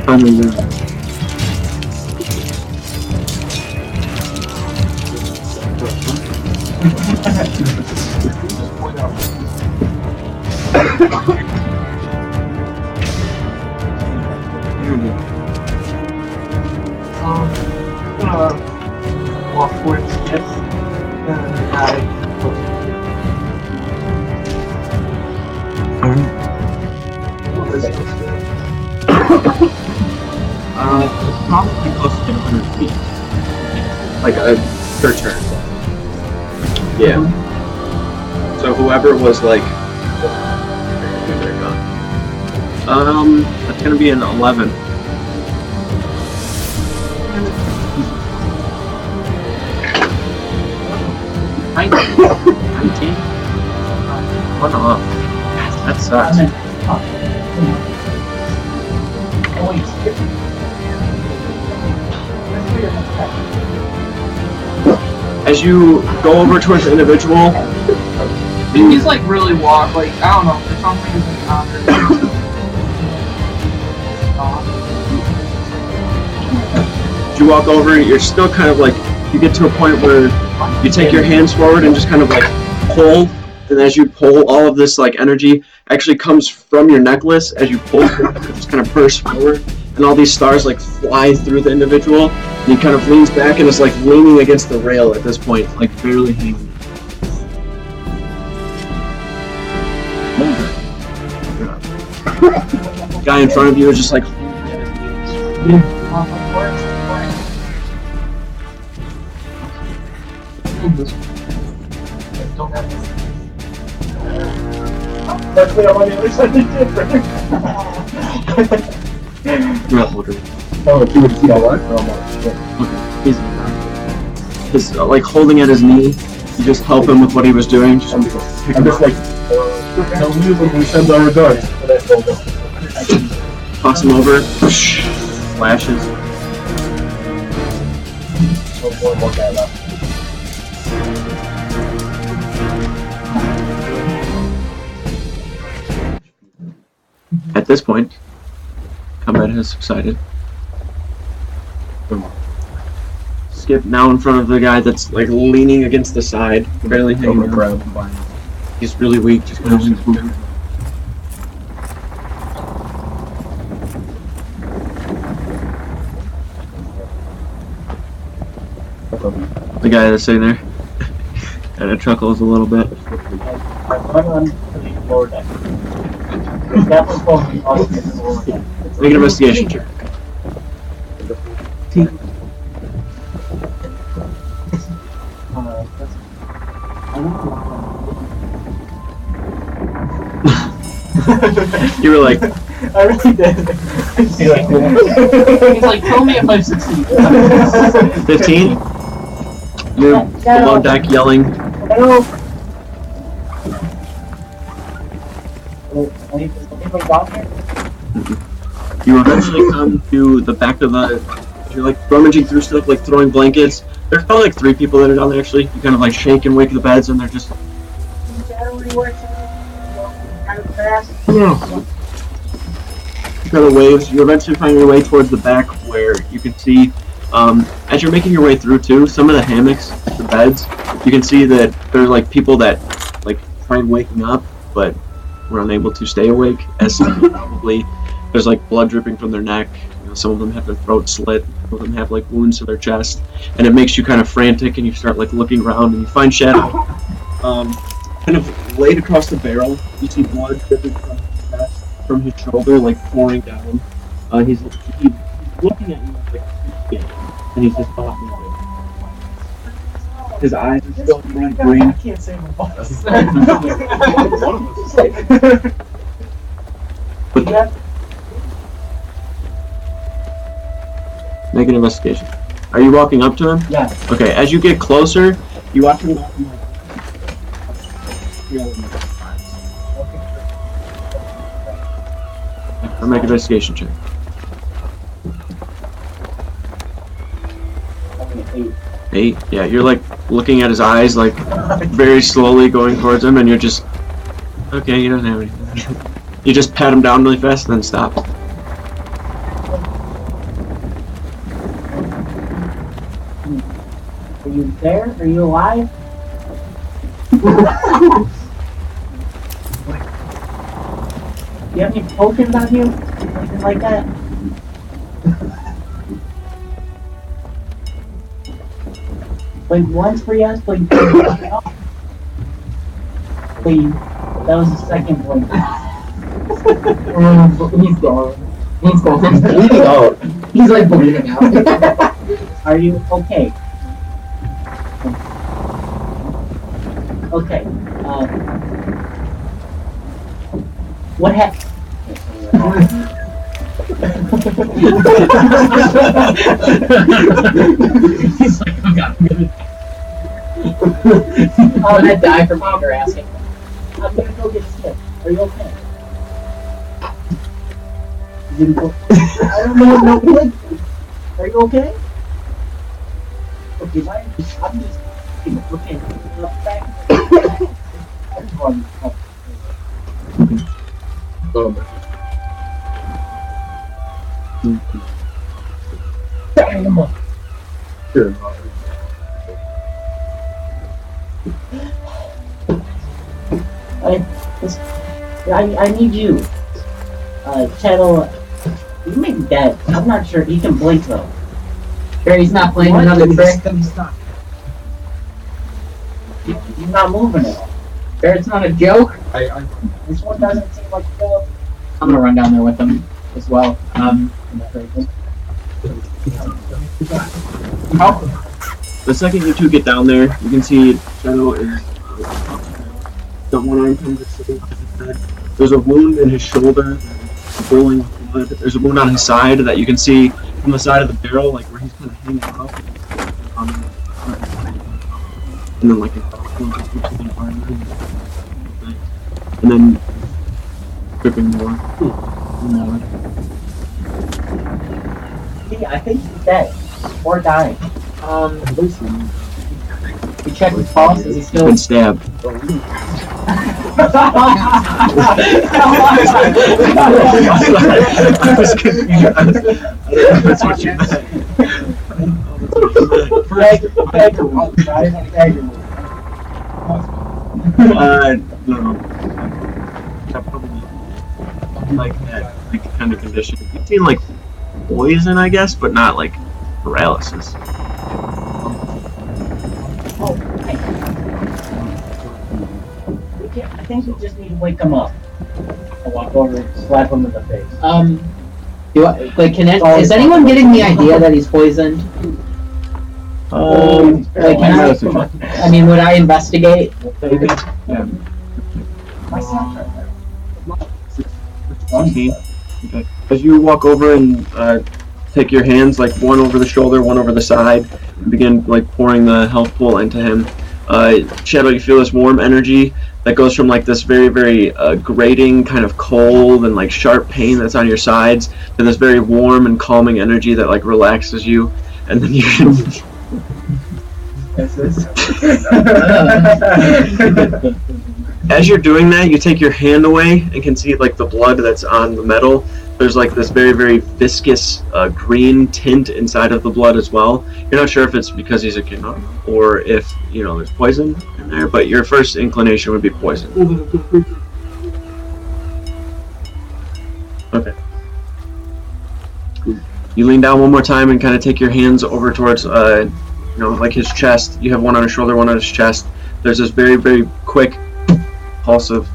Finally there. Walk towards it. Probably close to 100 feet. Like a per turn. Yeah. So whoever was like, that's gonna be an 11. $19? What off? That sucks. Oh wait, skip. As you go over towards the individual, He's like really walk, like, I don't know, for some reason, as you walk over, you're still kind of like, you get to a point where you take your hands forward and just kind of like pull, and as you pull, all of this like energy actually comes from your necklace. As you pull, it just kind of bursts forward, and all these stars like fly through the individual, and he kind of leans back and is like leaning against the rail at this point, like barely hanging. The guy in front of you is just like Luckily, I'm on the other side of the you're not holding. Oh, if you would see all that? Okay. He's like holding at his knee. You just help him with what he was doing. Just I'm just like, don't lose him, we send our regards. toss him over. Flashes. One more guy left. At this point, combat has subsided. Skip now in front of the guy that's like leaning against the side, barely hanging on. He's really weak. Just kind of the guy that's sitting there kind of chuckles a little bit. I'm going on to the lower deck. That was probably awesome. Make an investigation check. You were like, I really did. he's like, tell me if I succeed. 15? You're below deck yelling. Hello. You eventually come to the back of the. You're like rummaging through stuff, like throwing blankets. There's probably like 3 people that are down there actually. You kind of like shake and wake the beds, and they're just. You kind of waves. You eventually find your way towards the back where you can see, as you're making your way through too, some of the hammocks, the beds, you can see that there are like people that like tried waking up, but were unable to stay awake, as probably there's like blood dripping from their neck. You know, some of them have their throat slit, some of them have like wounds to their chest, and it makes you kind of frantic, and you start like looking around, and you find Shadow, kind of laid across the barrel. You see blood dripping from his chest, from his shoulder, like pouring down. He's looking at you like, and he's just not moving. His eyes are still bright green. I can't save my boss. Make an investigation. Are you walking up to him? Yeah. Okay, as you get closer, you watch him walk. Or make an investigation check. 8? Yeah, you're like looking at his eyes, like very slowly going towards him, and you're just okay. He doesn't have anything. You just pat him down really fast and then stop. Are you there? Are you alive? Do you have any potions on you? Anything like that? Played once for yes, played Please. That was the second one. He's gone. He's gone. He's bleeding out. He's like bleeding out. Are you okay? Okay. What happened? He's like, oh god, I'm gonna. Oh, that die from hunger asking. I'm gonna go get sick. Are you okay? You didn't go. I don't know what no good. Are you okay? Okay, I'm just. Okay, back. I just want to. Sure. I need you. Channel. You may be dead. I'm not sure. He can blink though. Sure, he's not playing another trick. He's not moving at all. Sure, it's not a joke. This one doesn't seem like a joke. I'm gonna run down there with him as well. The second you two get down there, you can see Shadow is the one arm kind of sitting on his head. There's a wound in his shoulder, boiling with blood. There's a wound on his side that you can see from the side of the barrel, like where he's kind of hanging out. And then like a and then dripping more. I think he's dead or dying. We check his pulse. Is he still? Been stabbed. I was confused. That's what you meant. No. Yeah, probably like that kind of condition. You've seen like poison, I guess, but not like paralysis. I think we just need to wake him up. I'll walk over and slap him in the face. Is anyone getting the idea that he's poisoned? Like, I mean, would I investigate? Yeah. Okay. As you walk over and take your hands, like one over the shoulder, one over the side, and begin like pouring the health pool into him. Shadow, you feel this warm energy that goes from like this very, very grating, kind of cold and like sharp pain that's on your sides to this very warm and calming energy that like relaxes you, and then you can. As you're doing that, you take your hand away and can see like the blood that's on the metal. There's like this very, very viscous green tint inside of the blood as well. You're not sure if it's because he's a kidnap or if, there's poison in there, but your first inclination would be poison. Okay. You lean down one more time and kind of take your hands over towards, like his chest. You have one on his shoulder, one on his chest. There's this very, very quick pulse of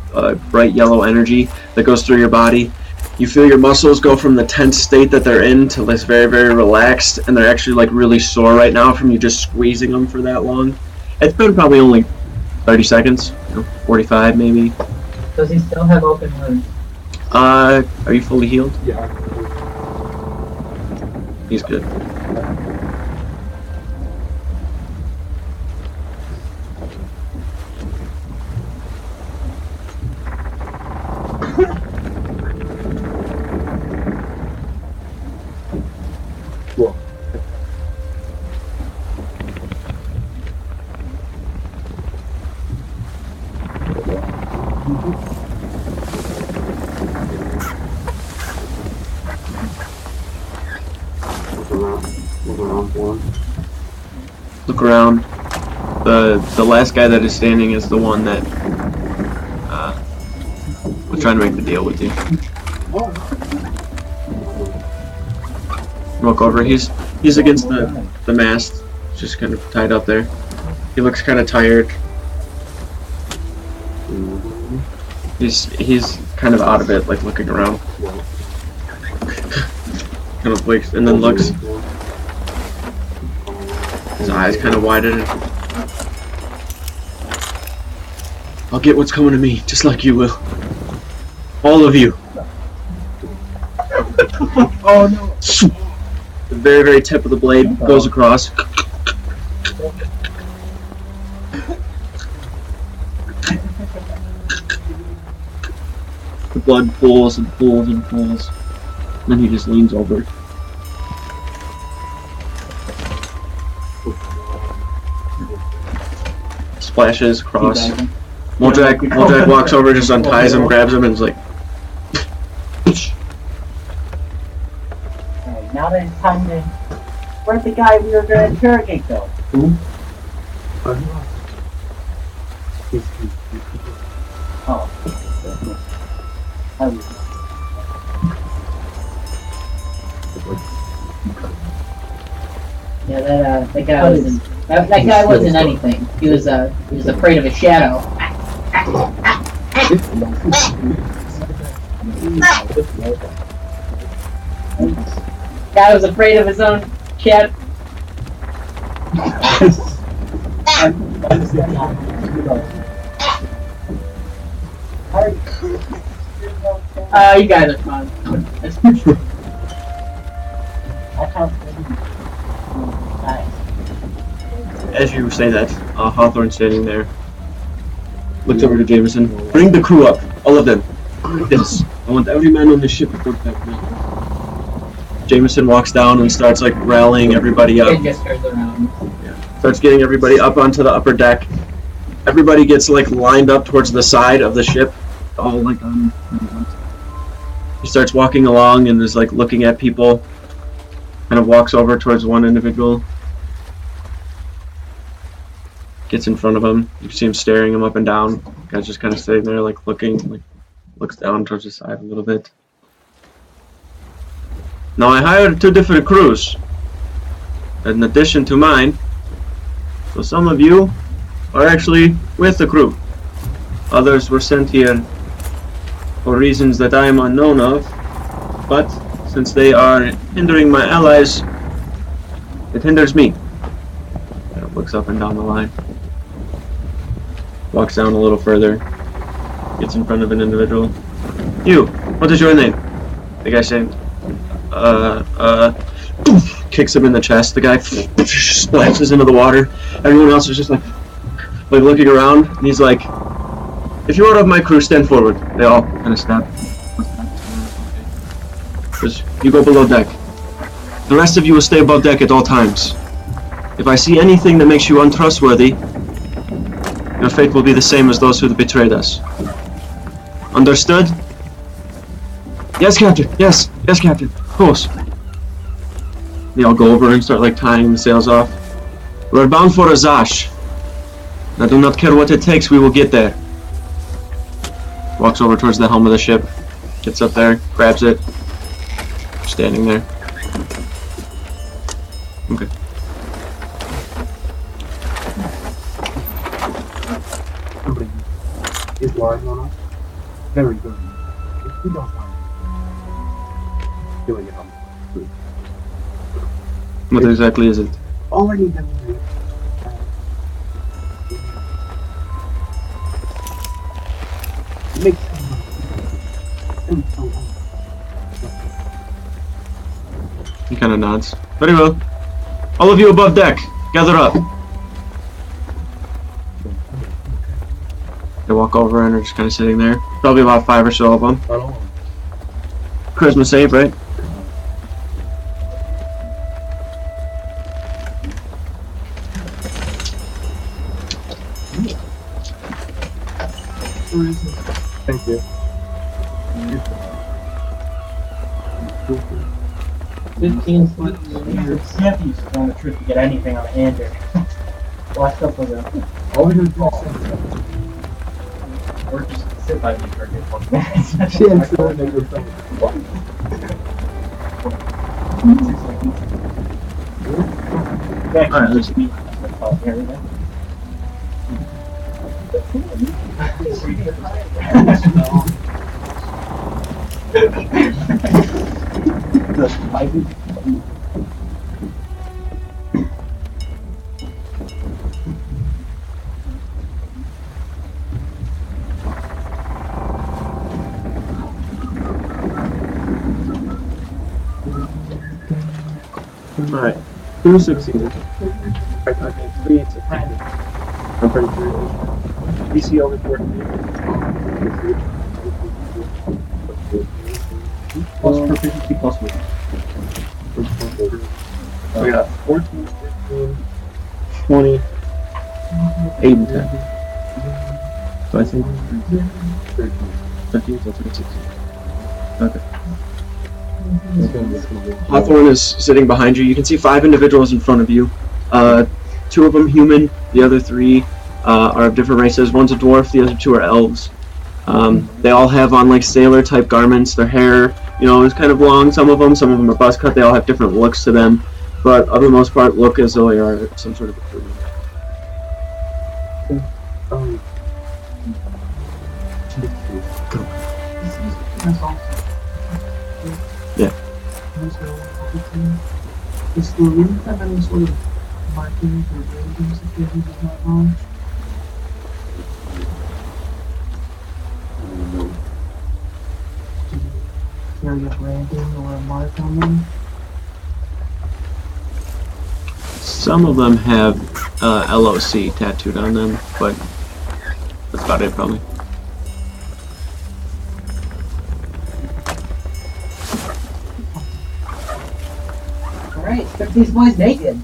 bright yellow energy that goes through your body. You feel your muscles go from the tense state that they're in to this very, very relaxed, and they're actually like really sore right now from you just squeezing them for that long. It's been probably only 30 seconds, 45 maybe. Does he still have open wounds? Are you fully healed? Yeah. He's good. Cool. Look around. The last guy that is standing is the one that was trying to make the deal with you. Look over. He's against the mast, just kind of tied up there. He looks kind of tired. He's kind of out of it, like looking around. Kind of blinks and then looks. His eyes kind of widen. I'll get what's coming to me, just like you will. All of you. Oh no! The very, very tip of the blade goes across. The blood pools and pools and pools. And then he just leans over. Splashes across. Moldrak walks over, just unties him, grabs him, and is like, Alright, now that it's time to... Where's the guy we were gonna interrogate though? Who? Oh. Yeah, that guy wasn't that guy wasn't anything. He was afraid of a shadow. Guy was afraid of his own shadow. You guys are fun. as you say that, Hawthorne standing there looks over to Jameson. Bring the crew up, all of them. Yes, I want every man on the ship report back now. Jameson walks down and starts like rallying everybody up. It just turns around. Starts getting everybody up onto the upper deck. Everybody gets like lined up towards the side of the ship, all like on. He starts walking along and is like looking at people. Kind of walks over towards one individual. Gets in front of him. You see him staring him up and down. Guy's just kind of sitting there, like looking, like looks down towards the side a little bit. Now I hired 2 different crews, in addition to mine. So some of you are actually with the crew. Others were sent here for reasons that I am unknown of, but since they are hindering my allies, it hinders me. Kind of looks up and down the line. Walks down a little further. Gets in front of an individual. You, what is your name? The guy saying, kicks him in the chest. The guy splashes into the water. Everyone else is just like looking around, and he's like, if you are of my crew, stand forward. They all kind of step. Just, you go below deck. The rest of you will stay above deck at all times. If I see anything that makes you untrustworthy, your fate will be the same as those who betrayed us. Understood? Yes, Captain. Yes, Captain. Of course. They all go over and start like tying the sails off. We're bound for Azash. I do not care what it takes, we will get there. Walks over towards the helm of the ship. Gets up there, grabs it. Standing there. Okay. Somebody is lying on us. Very good. If we don't find it, doing it on the crew. What exactly is it? All I need them to do. Make He kind of nods. Very well. All of you above deck, gather up. They walk over and are just kind of sitting there. Probably about 5 or so of them. Charisma save, right? Thank you. 15-foot. Snappy's on a trip to get anything on the hand there. Watch up with them. All we do is Or just sit by me for a good 1 minute. yeah, sure, make your friend. Alright, let's meet. Alright. 2 succeeded. Okay, 3 succeeded. I'm pretty sure. DC only 14. Plus proficiency plus 1. So we got 14, 15, 20, 8, and 10. So I think 13, so 16. Okay. Hawthorne is sitting behind you. You can see 5 individuals in front of you. 2 of them human, the other 3 are of different races. One's a dwarf, the other 2 are elves. They all have on like sailor type garments. Their hair, is kind of long. Some of them are buzz cut. They all have different looks to them, but for the most part, look as though they are some sort of a crew. Yeah. Does the room have any sort of markings or ratings if it is not wrong? Carry a branding or a mark on them? Some of them have LOC tattooed on them, but that's about it probably. Alright, strip these boys naked.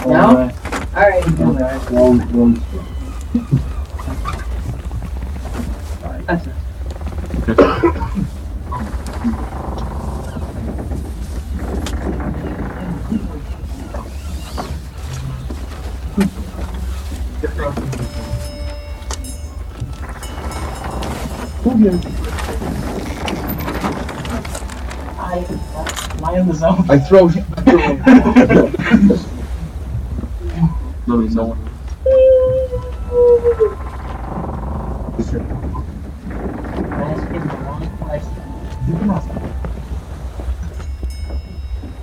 No? Alright. One. That's it. Am I in the zone? I throw him. Nobody's no one.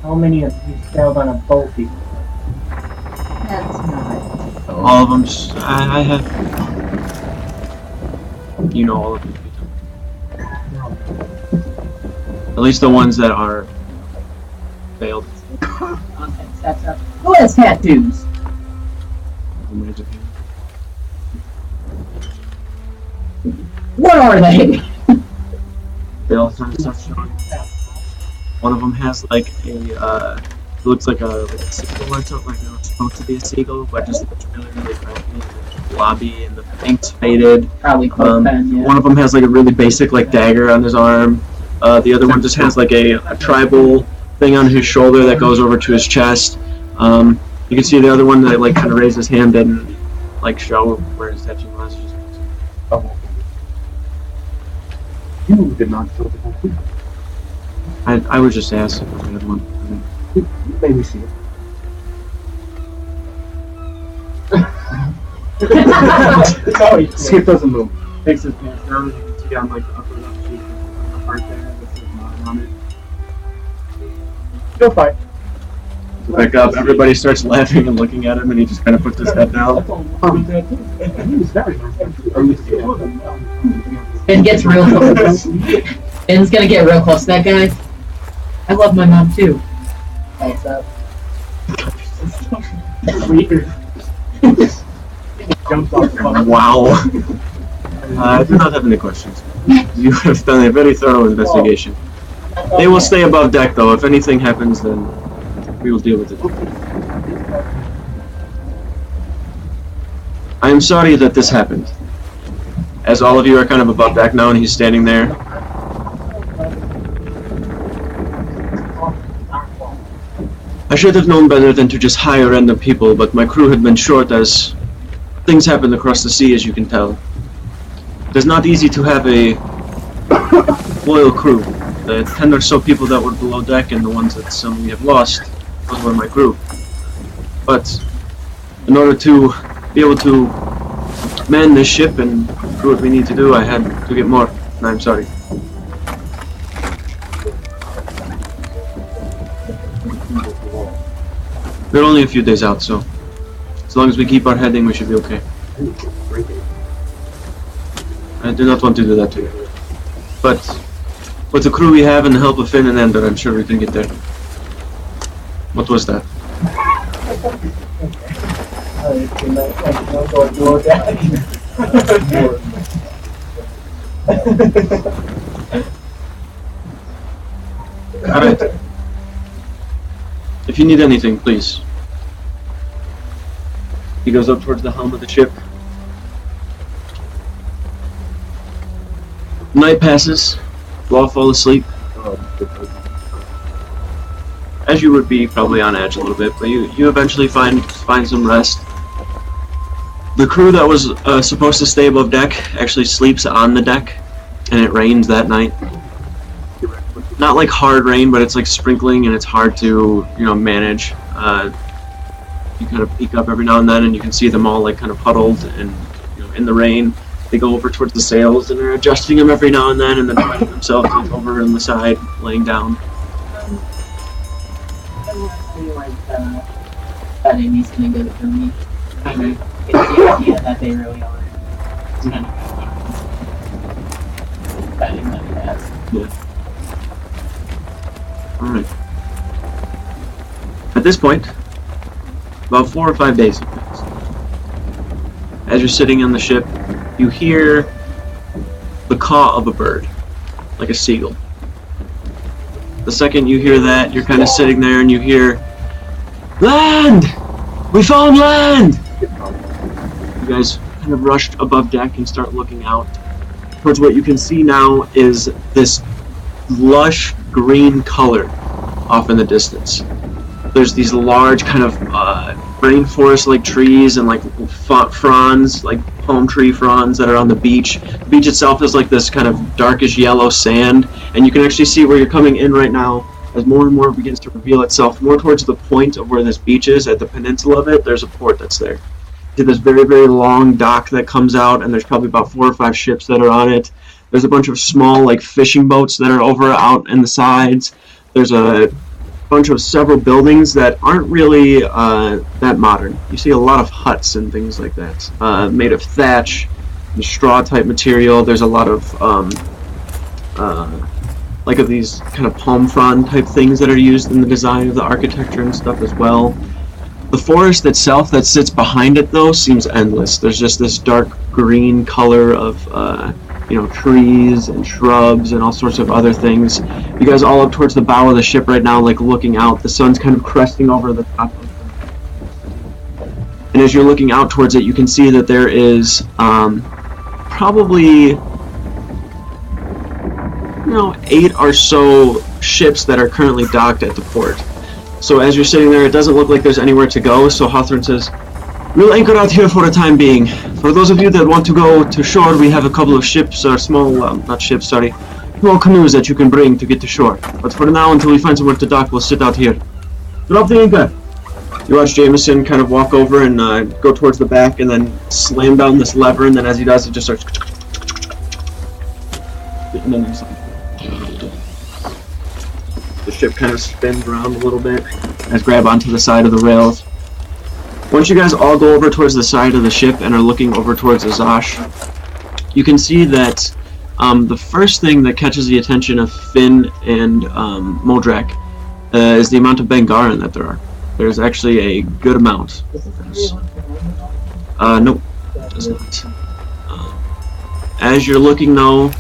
How many of you sailed on a boat before? That's not. All of them. I have. All of them. At least the ones that are failed. Okay, that's up. Who has tattoos? What are they? They all kind of stuff showing. One of them has like a, looks like a seagull or something, like it's supposed to be a seagull, but just looks really, really crappy, blobby, and the ink's faded. Probably pen, yeah. One of them has like a really basic like dagger on his arm. The other one just has like a tribal thing on his shoulder that goes over to his chest. You can see the other one that like kind of raised his hand and like show where his tattoo was. You did not kill the tattoo. I was just asking if I had one. Let me see it. See, it doesn't move. Takes his pants down, you can see on like the upper left cheek, the part there that says not on it. You'll fight. Back up, everybody starts laughing and looking at him, and he just kind of puts his head down. Ben gets real close. Ben's gonna get real close to that guy. I love my mom too. Thanks up. Wow. I do not have any questions. You have done a very thorough investigation. They will stay above deck, though. If anything happens, then we will deal with it. I am sorry that this happened. As all of you are kind of above deck now, and he's standing there. I should have known better than to just hire random people, but my crew had been short as things happened across the sea, as you can tell. It is not easy to have a loyal crew. The 10 or so people that were below deck and the ones that some we have lost, those were my crew. But in order to be able to man this ship and do what we need to do, I had to get more, and I'm sorry. We're only a few days out, so as long as we keep our heading, we should be okay. I do not want to do that to you. But with the crew we have and the help of Finn and Ender, I'm sure we can get there. What was that? Alright. If you need anything, please. He goes up towards the helm of the ship. Night passes. You all fall asleep. As you would be, probably on edge a little bit, but you eventually find some rest. The crew that was supposed to stay above deck actually sleeps on the deck, and it rains that night. Not like hard rain, but it's like sprinkling, and it's hard to manage. You kind of peek up every now and then, and you can see them all like kind of huddled and in the rain. They go over towards the sails, and they're adjusting them every now and then, and then finding themselves over on the side, laying down. That Amy's gonna get it for me. It's the idea that they really are. It's kind of betting that he has. Yeah. Alright. At this point, about 4 or 5 days have passed. As you're sitting on the ship, you hear the caw of a bird, like a seagull. The second you hear that, you're kind of sitting there and you hear, "Land! We found land!" You guys kind of rushed above deck and start looking out. Towards what you can see now is this lush green color off in the distance. There's these large kind of rainforest-like trees and like fronds, like palm tree fronds that are on the beach. The beach itself is like this kind of darkish yellow sand, and you can actually see where you're coming in right now as more and more begins to reveal itself more towards the point of where this beach is. At the peninsula of it, there's a port that's there. See this very, very long dock that comes out, and there's probably about 4 or 5 ships that are on it. There's a bunch of small like fishing boats that are over out in the sides. There's a bunch of several buildings that aren't really that modern. You see a lot of huts and things like that, made of thatch and straw type material. There's a lot of like of these kind of palm frond type things that are used in the design of the architecture and stuff as well. The forest itself that sits behind it though seems endless. There's just this dark green color of trees and shrubs and all sorts of other things. You guys all up towards the bow of the ship right now, like looking out. The sun's kind of cresting over the top of it. And as you're looking out towards it, you can see that there is probably 8 or so ships that are currently docked at the port. So as you're sitting there, it doesn't look like there's anywhere to go, so Hawthorne says, "We'll anchor out here for the time being. For those of you that want to go to shore, we have a couple of ships, or small canoes that you can bring to get to shore. But for now, until we find somewhere to dock, we'll sit out here. Drop the anchor." You watch Jameson kind of walk over and go towards the back, and then slam down this lever, and then as he does, it just starts. And then the ship kind of spins around a little bit. As grab onto the side of the rails. Once you guys all go over towards the side of the ship and are looking over towards Azash, you can see that the first thing that catches the attention of Finn and Modrak is the amount of Bengaran that there are. There's actually a good amount. Nope, it does not. As you're looking though,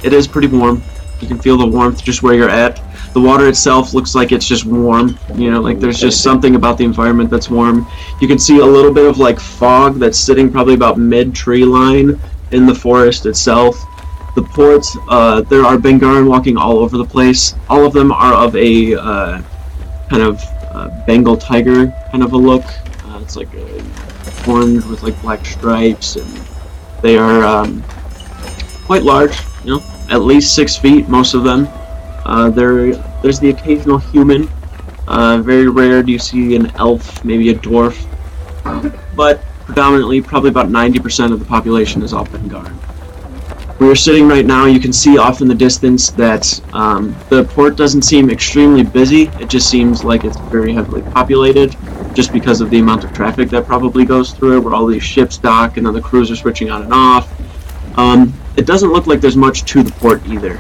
it is pretty warm. You can feel the warmth just where you're at. The water itself looks like it's just warm, like there's just something about the environment that's warm. You can see a little bit of like fog that's sitting probably about mid-tree line in the forest itself. The port, there are Bengaran walking all over the place. All of them are of a kind of Bengal tiger kind of a look. It's like orange with like black stripes, and they are quite large, at least 6 feet, most of them. There's the occasional human. Very rare do you see an elf, maybe a dwarf. But predominantly, probably about 90% of the population is all Bengaran. Where you're sitting right now, you can see off in the distance that the port doesn't seem extremely busy. It just seems like it's very heavily populated, just because of the amount of traffic that probably goes through it, where all these ships dock and then the crews are switching on and off. It doesn't look like there's much to the port either.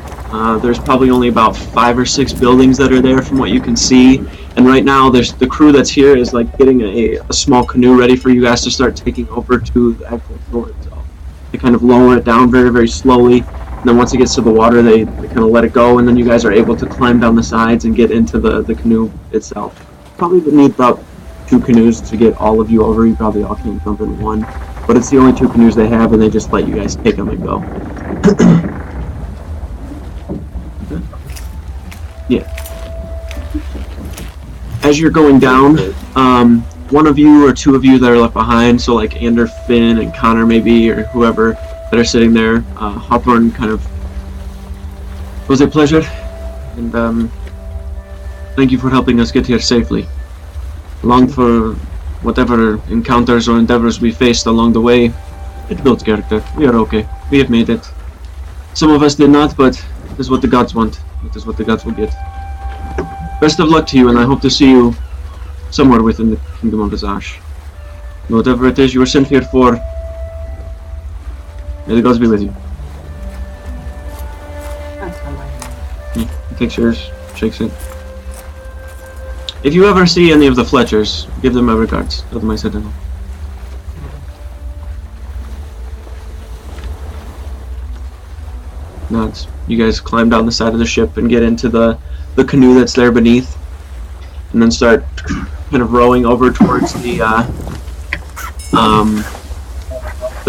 There's probably only about 5 or 6 buildings that are there from what you can see, And right now, there's the crew that's here is like getting a small canoe ready for you guys to start taking over to the actual shore itself. They kind of lower it down very, very slowly. And then once it gets to the water, they kind of let it go, and then you guys are able to climb down the sides and get into the canoe itself. Probably would need about 2 canoes to get all of you over. You probably all can't jump in one. But it's the only 2 canoes they have, and they just let you guys take them and go. Yeah. As you're going down, one of you or 2 of you that are left behind, so like Ander, Finn, and Connor maybe, or whoever that are sitting there, Hawthorne kind of, it was a pleasure, and thank you for helping us get here safely. Long for whatever encounters or endeavors we faced along the way, it built character. We are okay. We have made it. Some of us did not, but it is what the gods want. It is what the gods will get. Best of luck to you, and I hope to see you somewhere within the Kingdom of Azash. Whatever it is you were sent here for, may the gods be with you. He takes yours, shakes it. If you ever see any of the Fletchers, give them my regards. Tell them I said hello. Nods. You guys climb down the side of the ship and get into the canoe that's there beneath, and then start kind of rowing over towards the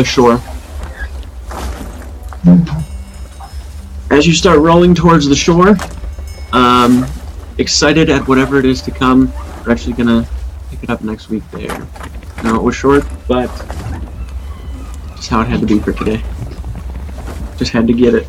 shore. As you start rowing towards the shore, excited at whatever it is to come, we're actually gonna pick it up next week there. No, it was short, but just how it had to be for today. Just had to get it.